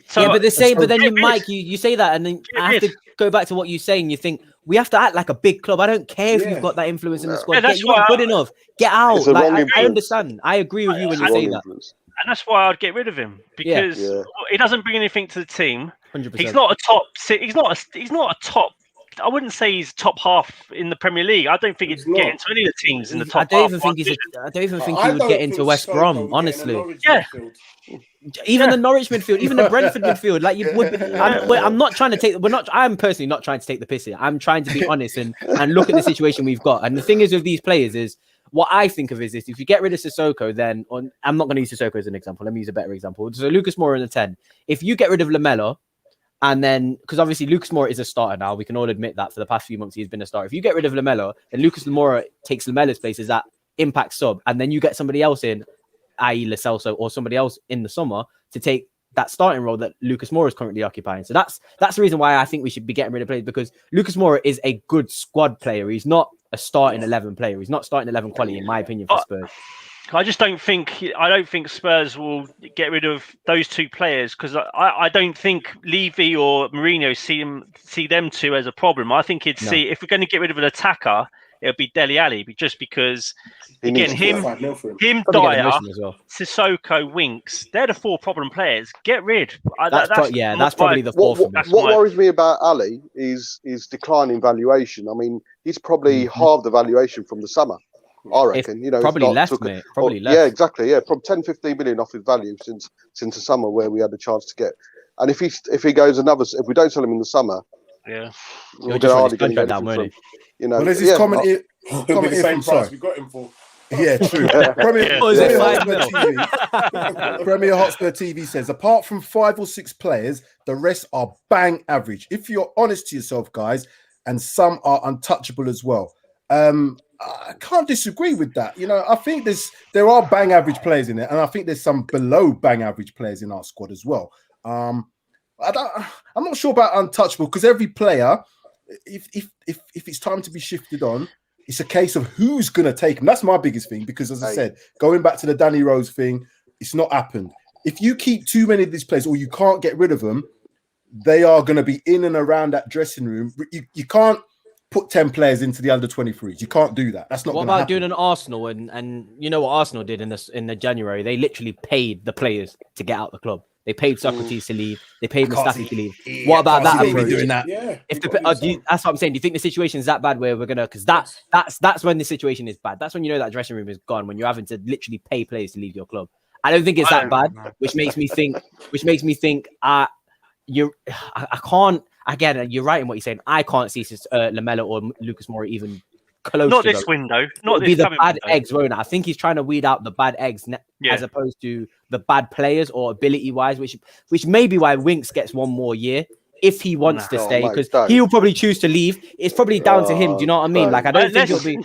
So, but then Mike, you say that, and then I have to go back to what you're saying. You think we have to act like a big club. I don't care if you've got that influence in the squad. You're not good enough. Get out. Like, I understand. I agree with you when you say that. And that's why I'd get rid of him, because he doesn't bring anything to the team. 100%. He's not a top. He's not a top. I wouldn't say he's top half in the Premier League. I don't think he'd get into any of the teams in the top half. I don't even think he would get into West Brom, honestly. Even the Norwich midfield, even the Brentford midfield. Like you would. I'm not trying to take. I'm personally not trying to take the piss here. I'm trying to be honest and look at the situation we've got. And the thing is with these players is, what I think of is this: if you get rid of Sissoko, then I'm not going to use Sissoko as an example. Let me use a better example. So Lucas Moura in the 10. If you get rid of Lamela, and then because obviously Lucas Moura is a starter now, we can all admit that for the past few months he's been a starter. If you get rid of Lamela, then Lucas Moura takes Lamela's place as that impact sub, and then you get somebody else in, i.e. Lo Celso or somebody else in the summer to take that starting role that Lucas Moura is currently occupying. So that's the reason why I think we should be getting rid of players, because Lucas Moura is a good squad player. He's not a starting 11 player. He's not starting 11 quality, in my opinion, for Spurs. I don't think Spurs will get rid of those two players, because I don't think Levy or Mourinho see them two as a problem. I think if we're going to get rid of an attacker, it'll be Dele Alli, just because again him, Dyer, Sissoko, Winks, they're the 4 problem players. Get rid. That's probably the 4 for me. What worries me about Ali is declining valuation. I mean, he's probably half the valuation from the summer. I reckon, probably less, mate. Probably less. Yeah, exactly. Yeah, from 10-15 million off his value since the summer, where we had a chance to get. And if he goes if we don't sell him in the summer, you'll just run his contract down, won't he? Well, there's this comment here. It'll be the same price we got him for. Yeah, true. Premier Hotspur TV says, apart from 5 or 6 players, the rest are bang average. If you're honest to yourself, guys, and some are untouchable as well. I can't disagree with that. I think there are bang average players in there, and I think there's some below bang average players in our squad as well. I'm not sure about untouchable, because every player, if it's time to be shifted on, it's a case of who's going to take him. That's my biggest thing, because as I said, going back to the Danny Rose thing, it's not happened. If you keep too many of these players or you can't get rid of them, they are going to be in and around that dressing room. You can't put 10 players into the under 23s. You can't do that. That's not. What about doing an Arsenal and you know what Arsenal did in the January? They literally paid the players to get out the club. They paid Socrates to leave. They paid Mustafi to leave. What about that approach? Doing that? Yeah. That's what I'm saying. Do you think the situation is that bad where we're gonna? Because that's when the situation is bad. That's when you know that dressing room is gone. When you're having to literally pay players to leave your club. I don't think it's that bad. Which makes me think. I can't. Again, you're right in what you're saying. I can't see Lamela or Lucas Moura even close. Not this window. Not this. Be the bad eggs, won't it? I think he's trying to weed out the bad eggs as opposed to the bad players or ability-wise, which may be why Winks gets one more year if he wants to stay, because he'll probably choose to leave. It's probably down to him. Do you know what I mean? Like, I don't think it'll be.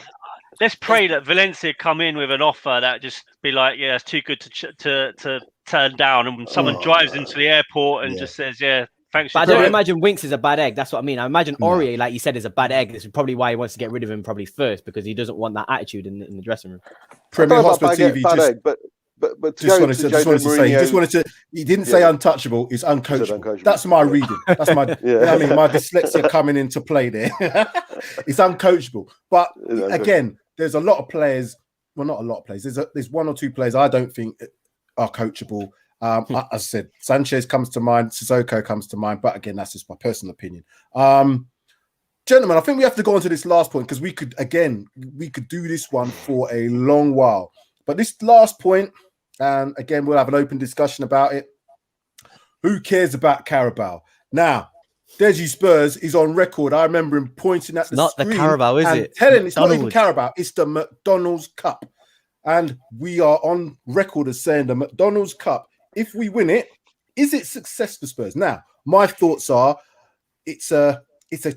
Let's pray that Valencia come in with an offer that just be like, yeah, it's too good to turn down, and someone drives into the airport and just says, yeah. Thanks. But I don't imagine Winks is a bad egg. That's what I mean. I imagine Aurier, like you said, is a bad egg. This is probably why he wants to get rid of him probably first, because he doesn't want that attitude in the dressing room. Premier Hotspur TV he didn't say untouchable, it's uncoachable. That's my reading. That's my my dyslexia coming into play there. It's uncoachable. But again, there's a lot of players. Well, not a lot of players. There's 1 or 2 players I don't think are coachable. As I said, Sanchez comes to mind, Sissoko comes to mind, but again, that's just my personal opinion. Gentlemen, I think we have to go on to this last point, because we could do this one for a long while. But this last point, and again, we'll have an open discussion about it. Who cares about Carabao? Now, Desi Spurs is on record. I remember him pointing at the screen. The Carabao, is it? Telling it's not even Carabao, it's the McDonald's Cup. And we are on record as saying the McDonald's Cup, if we win it, is it success for Spurs? Now, my thoughts are it's a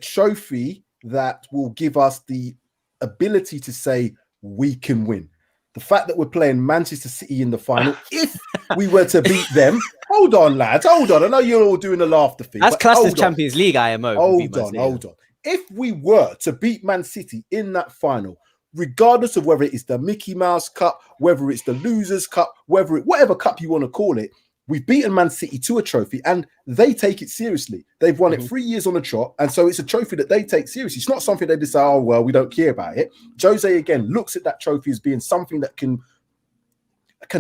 trophy that will give us the ability to say we can win. The fact that we're playing Manchester City in the final, if we were to beat them, hold on, lads, hold on. I know you're all doing the laughter thing. That's classed as Champions League IMO. Hold on. If we were to beat Man City in that final, regardless of whether it is the Mickey Mouse Cup, whether it's the Losers Cup, whatever cup you want to call it, we've beaten Man City to a trophy, and they take it seriously. They've won it 3 years on the trot, and so it's a trophy that they take seriously. It's not something they just say, oh, well, we don't care about it. Jose, again, looks at that trophy as being something that can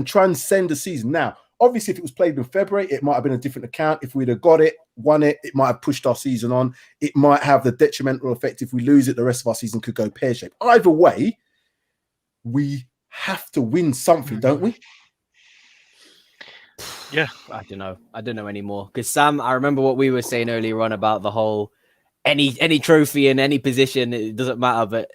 transcend the season. Now, obviously, if it was played in February, it might have been a different account. If we'd have got it, won it, it might have pushed our season on. It might have the detrimental effect. If we lose it, the rest of our season could go pear-shaped. Either way, we have to win something, don't we? Yeah. I don't know anymore. Because Sam, I remember what we were saying earlier on about the whole any trophy in any position, it doesn't matter. But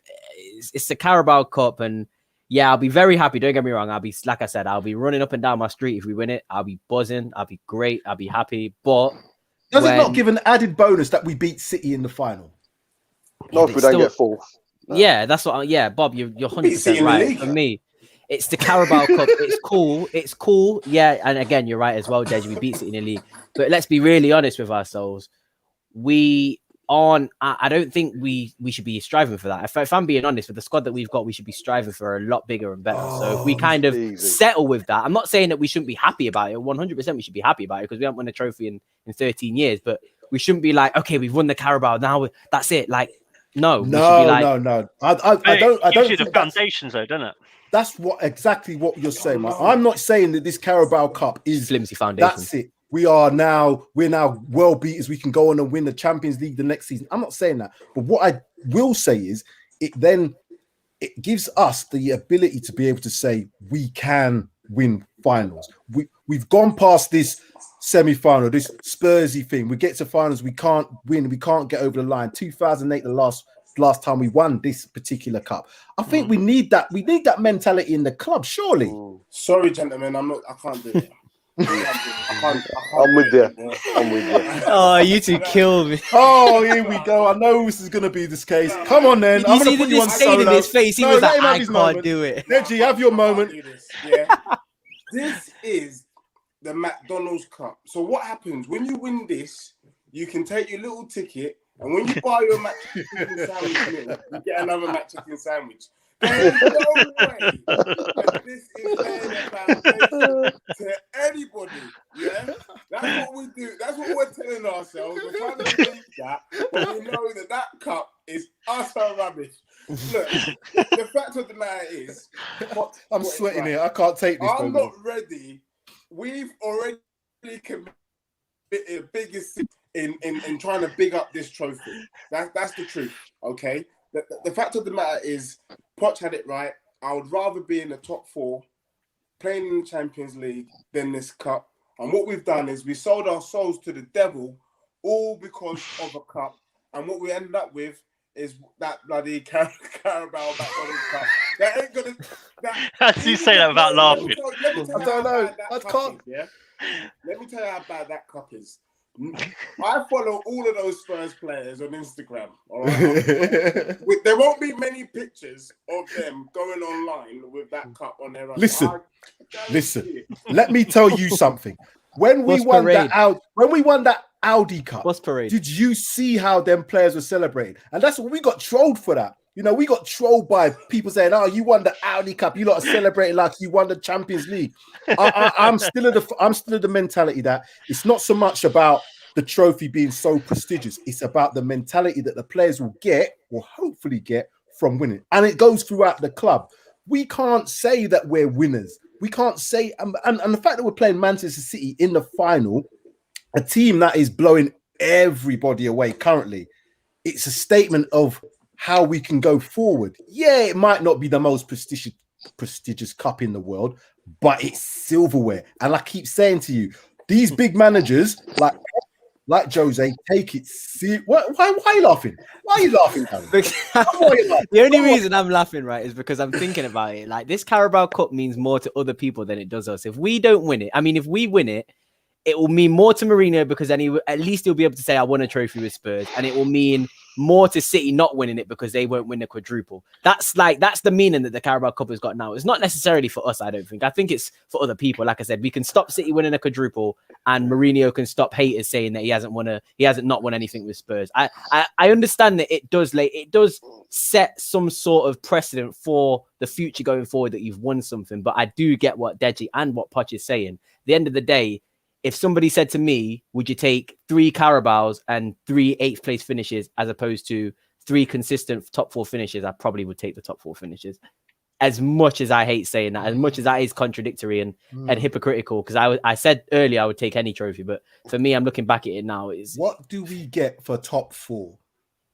it's the Carabao Cup, and Yeah, I'll be very happy. Don't get me wrong. I'll be, like I said, I'll be running up and down my street if we win it. I'll be buzzing. I'll be great. I'll be happy. But does it not give an added bonus that we beat City in the final? Not if we don't get fourth. No. Yeah, that's what. Yeah, Bob, you're 100% right. For me, it's the Carabao Cup. It's cool. It's cool. Yeah, and again, you're right as well, Deji. We beat City in the league. But let's be really honest with ourselves. I don't think we should be striving for that. If I'm being honest, with the squad that we've got, we should be striving for a lot bigger and better. So if we kind of settle with that, I'm not saying that we shouldn't be happy about it. 100% we should be happy about it because we haven't won a trophy in 13 years. But we shouldn't be like, okay, we've won the Carabao now. That's it. Like, no. No. I don't think the foundations though, doesn't it? That's exactly what you're saying. I'm not saying that this Carabao Cup is flimsy foundation. That's it. We're now world beaters. We can go on and win the Champions League the next season. I'm not saying that, but what I will say is it gives us the ability to be able to say we can win finals. We've gone past this semi-final, this Spursy thing. We get to finals, we can't win, we can't get over the line. 2008, the last time we won this particular cup. I think we need that. We need that mentality in the club. Surely. Sorry, gentlemen, I can't do it. I'm with you. Oh, you two killed me. Oh, here we go. I know this is going to be this case. Come on, then. I'm going to put you on solo. In his face, he was like, I can't do it. Reggie, have your moment. This is the McDonald's Cup. So what happens when you win this? You can take your little ticket, and when you buy your McChicken sandwich, you get another McChicken sandwich. There's no way that this is paying about to anybody. Yeah, that's what we do. That's what we're telling ourselves. We're trying to believe that, but we know that cup is utter rubbish. Look, the fact of the matter is, I'm sweating here. I can't take this. I'm not ready. We've already committed the biggest in trying to big up this trophy. That's the truth. Okay. The fact of the matter is, Poch had it right. I would rather be in the top 4, playing in the Champions League than this cup. And what we've done is we sold our souls to the devil, all because of a cup. And what we ended up with is that bloody Carabao McDonald's Cup. That ain't gonna. How do you say that without laughing? I don't know. I can't. Let me tell you how bad that cup is. I follow all of those Spurs players on Instagram. All right? There won't be many pictures of them going online with that cup on their own. Listen. Let me tell you something. When we won that Audi Cup, did you see how them players were celebrating? And that's what we got trolled for that. You know, we got trolled by people saying, "Oh, you won the Audi Cup. You lot are celebrating like you won the Champions League." I'm still of the mentality that it's not so much about the trophy being so prestigious. It's about the mentality that the players will get, or hopefully get, from winning. And it goes throughout the club. We can't say that we're winners. We can't say, and the fact that we're playing Manchester City in the final, a team that is blowing everybody away currently, it's a statement of how we can go forward. Yeah, it might not be the most prestigious cup in the world, but it's silverware. And I keep saying to you, these big managers like Jose, take it serious. Why are you laughing? Why are you laughing, The only reason I'm laughing, right, is because I'm thinking about it. Like, this Carabao Cup means more to other people than it does us. If we don't win it, if we win it, it will mean more to Mourinho because then at least he'll be able to say, I won a trophy with Spurs. And it will mean more to City not winning it because they won't win the quadruple. That's the meaning that the Carabao Cup has got now. It's not necessarily for us, I don't think. I think it's for other people. Like I said, we can stop City winning a quadruple and Mourinho can stop haters saying that he hasn't not won anything with Spurs. I understand that it does set some sort of precedent for the future going forward that you've won something. But I do get what Deji and what Poch is saying. At the end of the day, if somebody said to me, would you take 3 Carabaos and 3 8th place finishes as opposed to 3 consistent top 4 finishes, I probably would take the top 4 finishes. As much as I hate saying that, as much as that is contradictory and hypocritical, because I said earlier I would take any trophy, but for me, I'm looking back at it now. What do we get for top 4?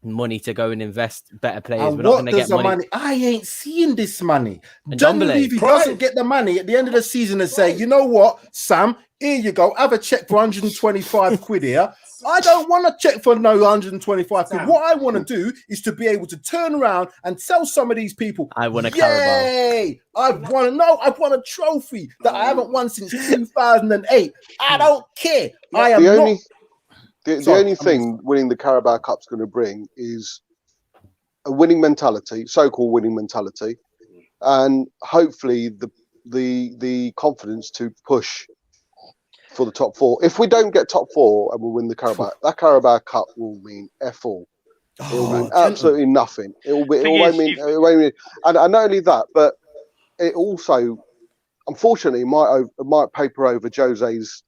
Money to go and invest better players. And we're not going to get money. I ain't seeing this money. John Levy doesn't get the money at the end of the season and say, you know what, Sam, Here you go. Have a check for 125 quid here. I don't want to check for no 125 quid. What I want to do is to be able to turn around and tell some of these people, I won a Carabao. Yay! I've won a trophy that I haven't won since 2008. I don't care. I am the only thing winning the Carabao Cup's going to bring is a winning mentality, so-called winning mentality, and hopefully the confidence to push for the top four. If we don't get top four and we win the Carabao, that Carabao Cup will mean F all. It will mean absolutely nothing. It won't mean, and not only that, but it also, unfortunately, might paper over Jose's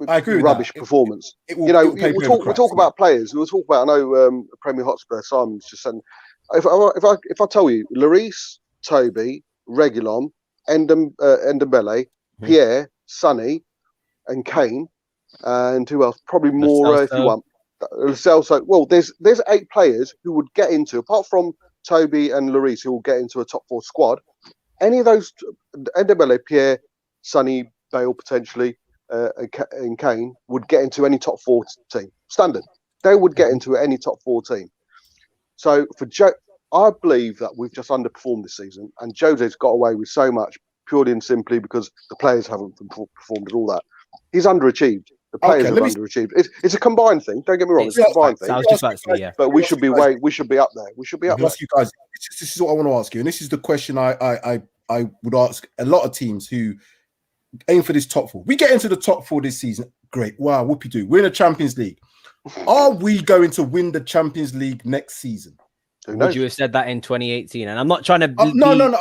I agree with rubbish performance. We talk about players. We'll talk about. I know Premier Hotspur Simon's just saying. If I tell you, Lloris, Toby, Reguilon, Ndombele, Pierre, Sonny, and Kane, and who else? Probably more if you want. Celso. Well, there's 8 players who would get into, apart from Toby and Lloris, who will get into a top 4 squad. Any of those, Ndombele, Pierre, Sonny, Bale potentially, and Kane would get into any top 4 team. Standard. They would get into any top 4 team. So for I believe that we've just underperformed this season, and Jose's got away with so much purely and simply because the players haven't performed at all that. He's underachieved. The players have underachieved. It's a combined thing. Don't get me wrong. It's a combined thing. I was just about to say, yeah. But we should be up there. We should be up there. You guys, this is what I want to ask you, and this is the question I would ask a lot of teams who aim for this top 4. We get into the top 4 this season. Great. Wow, whoopie-doo. We're in the Champions League. Are we going to win the Champions League next season? Would you have said that in 2018? And I'm not trying to. No.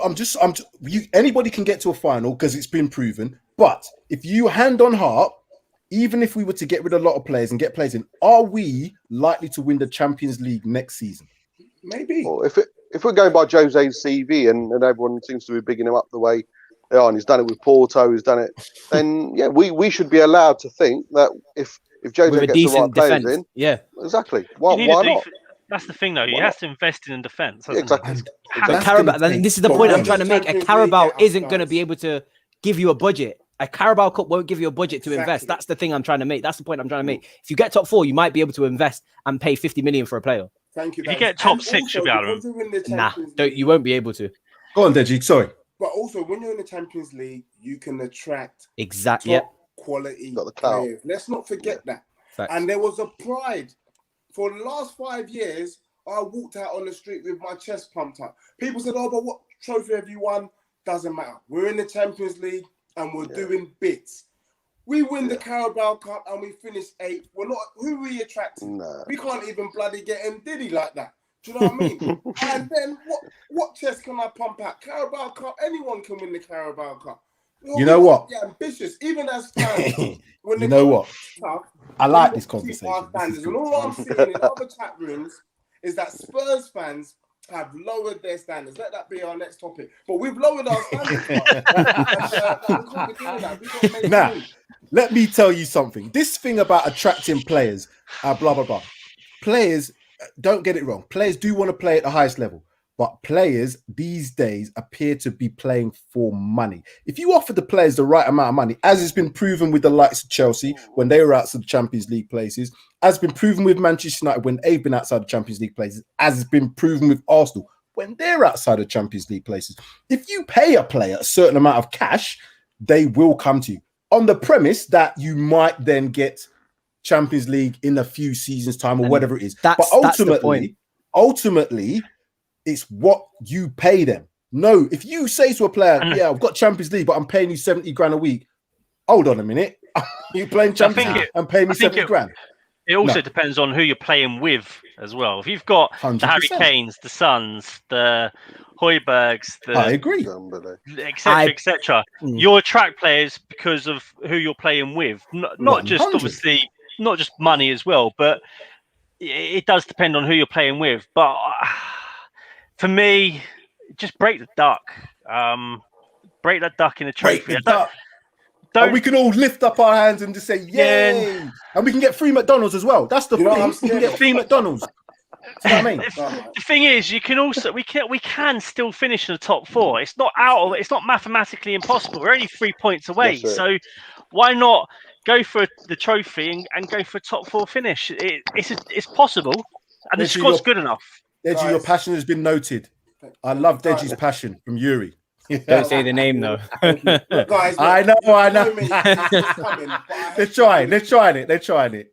I'm just. Anybody can get to a final because it's been proven. But if you hand on heart, even if we were to get rid of a lot of players and get players in, are we likely to win the Champions League next season? Maybe. Well, if we're going by Jose's CV and everyone seems to be bigging him up the way they are, and he's done it with Porto, he's done it, then yeah, we should be allowed to think that if Jose gets the right players in, yeah, exactly. Why not? That's the thing, though. He has to invest in defence. Exactly. But Carabao, this is the point I'm trying to make. A Carabao isn't going to be able to give you a budget. A Carabao Cup won't give you a budget to invest. That's the thing I'm trying to make. That's the point I'm trying to make. If you get top 4, you might be able to invest and pay 50 million for a player. Thank you. If you get top 6, you'll be able to. You won't be able to. Go on, Deji. Sorry. But also, when you're in the Champions League, you can attract top quality players. Let's not forget that. Facts. And there was a pride. For the last 5 years, I walked out on the street with my chest pumped up. People said, "Oh, but what trophy have you won?" Doesn't matter. We're in the Champions League and we're doing bits. We win the Carabao Cup and we finish 8th. We're not. Who are we attracting? No. We can't even bloody get him Diddy like that. Do you know what I mean? And then what chest can I pump out? Carabao Cup. Anyone can win the Carabao Cup. You know what? Yeah, ambitious. Even as fans, when you know what? Tough, I like this conversation. And all I'm seeing in other chat rooms is that Spurs fans have lowered their standards. Let that be our next topic. But we've lowered our standards. Now, let me tell you something. This thing about attracting players, blah, blah, blah. Players, don't get it wrong. Players do want to play at the highest level. But players these days appear to be playing for money. If you offer the players the right amount of money, as has been proven with the likes of Chelsea when they were outside the Champions League places, as has been proven with Manchester United when they've been outside the Champions League places, as has been proven with Arsenal when they're outside the Champions League places. If you pay a player a certain amount of cash, they will come to you on the premise that you might then get Champions League in a few seasons' time or and whatever it is. But ultimately, it's what you pay them. No, if you say to a player, "Yeah, I've got Champions League, but I'm paying you 70 grand a week." Hold on a minute. You playing Champions League and paying me 70 grand? It also depends on who you're playing with as well. If you've got 100%. The Harry Kanes, the Sons, the Højbjergs, I agree, etc. You attract players because of who you're playing with, not just obviously, not just money as well, but it does depend on who you're playing with. But for me, just break the duck. Break that duck in a trophy. And we can all lift up our hands and just say, "Yay!" And we can get free McDonald's as well. That's the thing. We can get free McDonald's. See what I mean? The thing is, we can still finish in the top 4. It's not mathematically impossible. We're only 3 points away. So why not go for the trophy and go for a top 4 finish? It's possible, and the squad's good enough. Deji, your passion has been noted. I love Deji's passion from Yuri. Don't say the name though. Look, guys, I know. Me, it's coming, They're trying it.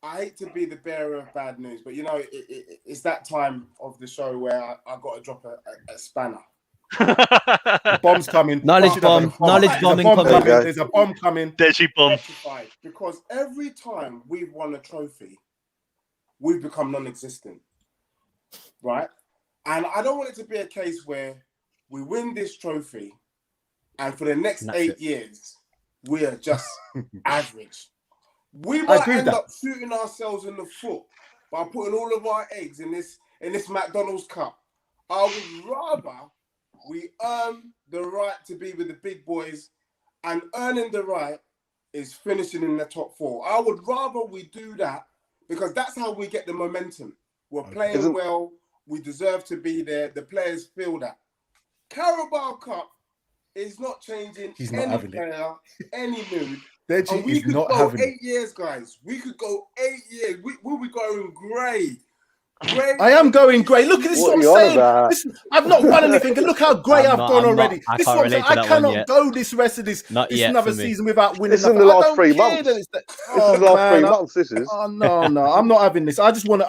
I hate to be the bearer of bad news, but it's that time of the show where I got to drop a spanner. The bomb's coming. Knowledge bombing coming. There's a bomb coming. Deji bomb. Because every time we've won a trophy, we've become non-existent, right? And I don't want it to be a case where we win this trophy, and for the next 8 years, we are just average. We might end up shooting ourselves in the foot by putting all of our eggs in this McDonald's cup. I would rather we earn the right to be with the big boys, and earning the right is finishing in the top 4. I would rather we do that, because that's how we get the momentum. We're playing well. We deserve to be there. The players feel that. Carabao Cup is not changing any player, any mood. Deji we is could not go having 8 years, guys. We could go 8 years. We'll be going grey. I am going grey. Look at this. What I'm saying. Listen, I've not won anything. And look how grey I've gone already. I can't relate to that. I cannot go this rest of this another season without winning. This is the last 3 months. This is the last 3 months. This is. Oh no, I'm not having this. I just want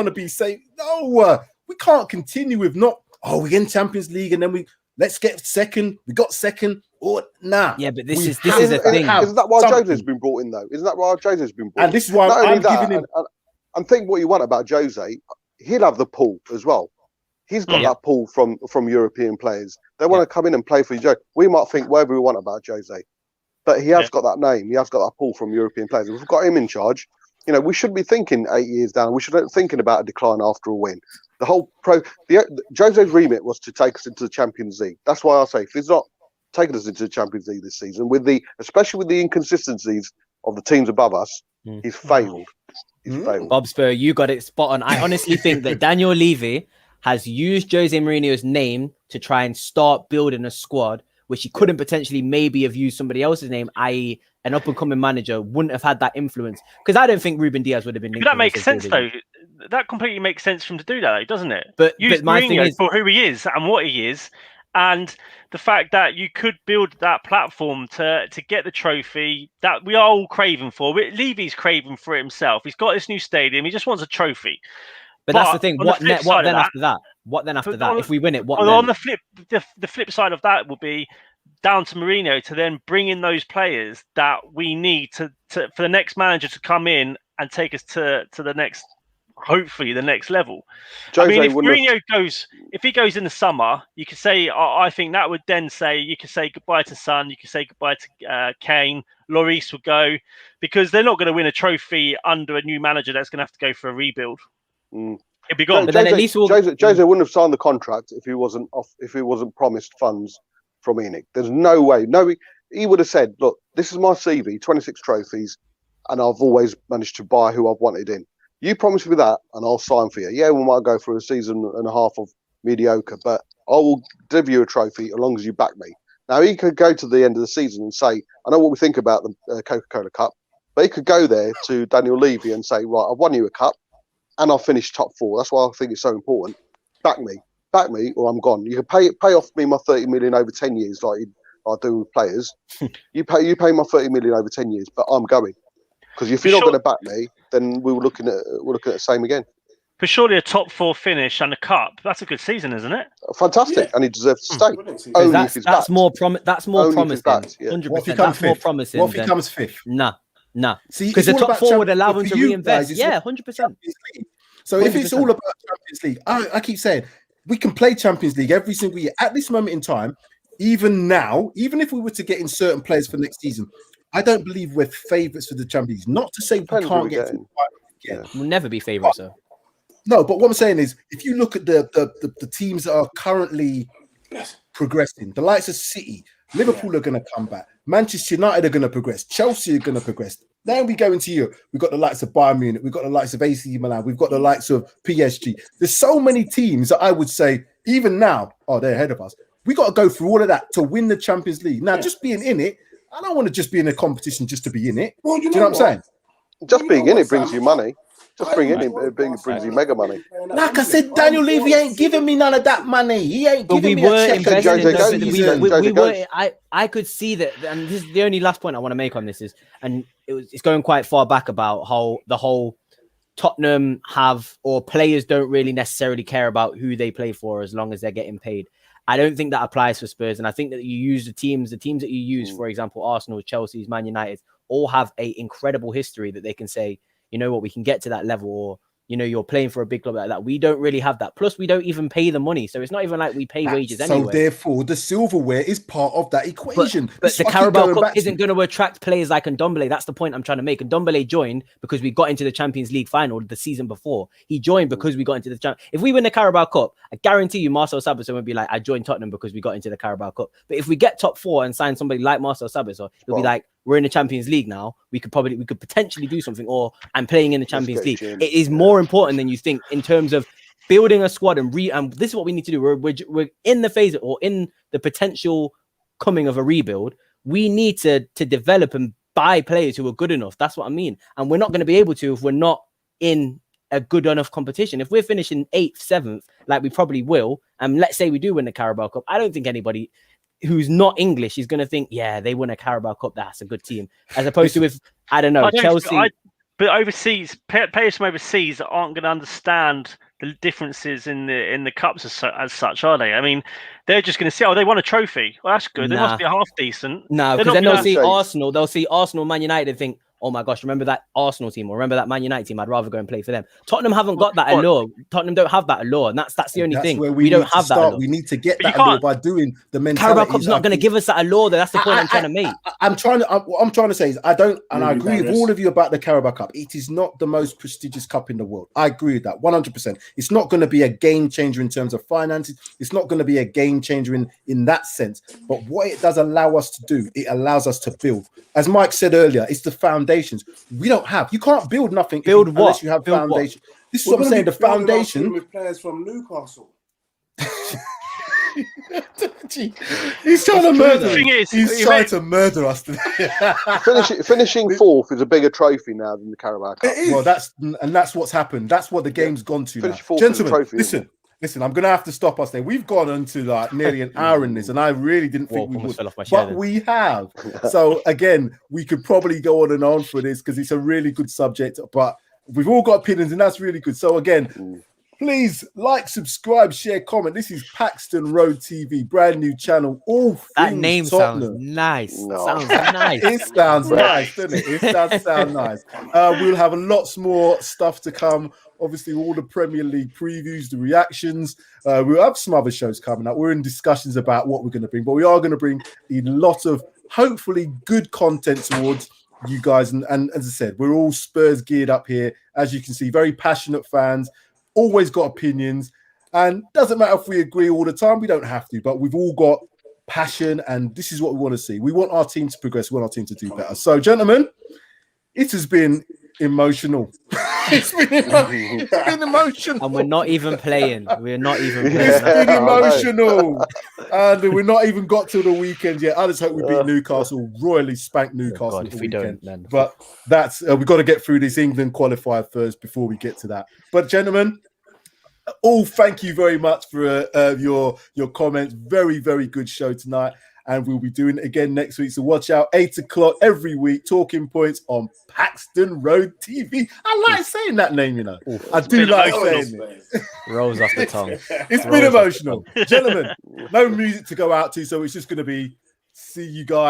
to be safe. No, we can't continue with not. Oh, we're in Champions League and then let's get second. We got second. Or nah. Yeah, but this is a thing. Isn't that why Jose's been brought in though? Isn't that why Jose's been brought in? And this is why I'm giving him. And think what you want about Jose. He'll have the pull as well. He's got that pull from European players. They want to come in and play for Jose. We might think whatever we want about Jose, but he has got that name. He has got that pull from European players. If we've got him in charge, we should be thinking 8 years down. We should be thinking about a decline after a win. Jose's remit was to take us into the Champions League. That's why I say if he's not taking us into the Champions League this season, especially with the inconsistencies of the teams above us, he's failed. Bob Spur, you got it spot on. I honestly think that Daniel Levy has used Jose Mourinho's name to try and start building a squad, which he couldn't potentially maybe have used somebody else's name, i.e. an up-and-coming manager wouldn't have had that influence. Because I don't think Ruben Diaz would have been. But that makes sense, though. That completely makes sense for him to do that, doesn't it? But my thing is for who he is and what he is, and the fact that you could build that platform to get the trophy that we are all craving for. Levy's craving for it himself. He's got this new stadium. He just wants a trophy. But that's the thing. What then after that? If we win it, what then? On the flip side of that will be down to Mourinho to then bring in those players that we need to for the next manager to come in and take us to the next, hopefully the next level. I mean, if Mourinho goes in the summer, you could say, I think that would then say, you could say goodbye to Son, you could say goodbye to Kane, Lloris would go, because they're not going to win a trophy under a new manager that's going to have to go for a rebuild. It'd be gone. But then at least Jose wouldn't have signed the contract if he wasn't promised funds from ENIC. There's no way. He would have said, look, this is my CV, 26 trophies, and I've always managed to buy who I've wanted in. You promise me that, and I'll sign for you. Yeah, we might go for a season and a half of mediocre, but I will give you a trophy as long as you back me. Now, he could go to the end of the season and say, I know what we think about the Coca-Cola Cup, but he could go there to Daniel Levy and say, right, I've won you a cup, and I'll finish top 4. That's why I think it's so important. Back me, or I'm gone. You can pay off me my 30 million over 10 years, like I do with players. You pay my 30 million over 10 years, but I'm going. Because if you're not going to back me, then we're looking at the same again. But surely a top 4 finish and a cup, that's a good season, isn't it? Fantastic, and he deserves to stay. That's more promising. 100%. That's more promising. What if he comes 5th? Nah. See, because the top 4 would allow him to reinvest. Yeah, 100%. So if it's all about Champions League, I keep saying we can play Champions League every single year. At this moment in time, even now, even if we were to get in certain players for next season, I don't believe we're favourites for the Champions League. Not to say we can't get to the final again. We'll never be favourites, though. No, but what I'm saying is, if you look at the teams that are currently progressing, the likes of City, Liverpool are going to come back. Manchester United are going to progress. Chelsea are going to progress. Then we go into Europe. We've got the likes of Bayern Munich. We've got the likes of AC Milan. We've got the likes of PSG. There's so many teams that I would say, even now, they're ahead of us. We got to go through all of that to win the Champions League. Now, just being in it, I don't want to just be in a competition just to be in it. Well, do you know what I'm saying? Just being in it brings you money. Just brings you mega money. Like I said, Daniel Levy ain't giving me none of that money. He ain't giving me a check. I could see that, and this is the only last point I want to make on this it's going quite far back about how the whole Tottenham players don't really necessarily care about who they play for as long as they're getting paid. I don't think that applies for Spurs, and I think that you use the teams that you use, for example, Arsenal, Chelsea, Man United, all have an incredible history that they can say, you know what, we can get to that level, or, you know, you're playing for a big club like that. We don't really have that. Plus, we don't even pay the money. So it's not even like we pay wages anyway. So therefore, the silverware is part of that equation. But the Carabao Cup isn't going to attract players like Ndombele. That's the point I'm trying to make. Ndombele joined because we got into the Champions League final the season before. He joined because we got into the Champions. If we win the Carabao Cup, I guarantee you Marcel Sabitzer would be like, I joined Tottenham because we got into the Carabao Cup. But if we get top 4 and sign somebody like Marcel Sabitzer, he'll be like, we're in the Champions League now. We could potentially do something, or I'm playing in the Champions League. It is more important than you think in terms of building a squad and this is what we need to do. We're in the phase or in the potential coming of a rebuild. We need to develop and buy players who are good enough. That's what I mean. And we're not going to be able to if we're not in a good enough competition. If we're finishing 8th, 7th, like we probably will, and let's say we do win the Carabao Cup, I don't think anybody who's not English is going to think, yeah, they won a Carabao Cup, that's a good team. As opposed to if, I don't know, Chelsea. But overseas, players from overseas aren't going to understand the differences in the cups as such, are they? I mean, they're just going to say, they won a trophy. Well, that's good. They must be half decent. No, because then they'll see Arsenal. They'll see Arsenal, Man United, and think, oh my gosh, remember that Arsenal team or remember that Man United team? I'd rather go and play for them. Tottenham haven't got that allure. Tottenham don't have that allure, and that's the only thing. Where we don't have that allure. We need to get that allure by doing the mentality. Carabao Cup's not going to give us that allure. That's the point I'm trying to make. What I'm trying to say is I don't, and I agree with all of you about the Carabao Cup. It is not the most prestigious cup in the world. I agree with that 100%. It's not going to be a game changer in terms of finances. It's not going to be a game changer in that sense. But what it does allow us to do, it allows us to build. As Mike said earlier, it's the foundations. You can't build nothing unless you have foundation. This is what I'm saying. The foundation with players from Newcastle. He's trying to murder us. He's trying to murder us today. Finishing 4th is a bigger trophy now than the Carabao Cup. Well, that's what's happened. That's what the game's gone to now. Gentlemen, listen, I'm going to have to stop us there. We've gone into like nearly an hour in this, and I really didn't think we would. But we have. So, again, we could probably go on and on for this because it's a really good subject. But we've all got opinions, and that's really good. So, again, please like, subscribe, share, comment. This is Paxton Road TV, brand new channel. All that name Tottenham. Sounds nice. No. Sounds nice. It sounds nice, doesn't it? It does sound nice. We'll have lots more stuff to come. Obviously, all the Premier League previews, the reactions. We'll have some other shows coming up. We're in discussions about what we're going to bring, but we are going to bring a lot of hopefully good content towards you guys. And as I said, we're all Spurs geared up here. As you can see, very passionate fans, always got opinions. And doesn't matter if we agree all the time. We don't have to, but we've all got passion. And this is what we want to see. We want our team to progress. We want our team to do better. So, gentlemen, it has been emotional. It's been emotional. And we're not even playing. It's been emotional. And we're not even got to the weekend yet. I just hope we beat Newcastle, royally spank Newcastle. God, if we don't, then. But that's we've got to get through this England qualifier first before we get to that. But gentlemen, thank you very much for your comments. Very, very good show tonight. And we'll be doing it again next week. So watch out, 8 o'clock every week, Talking Points on Paxton Road TV. I like saying that name, you know. I do like saying it. Rolls off the tongue. It's been emotional. Gentlemen, no music to go out to, so it's just going to be see you guys.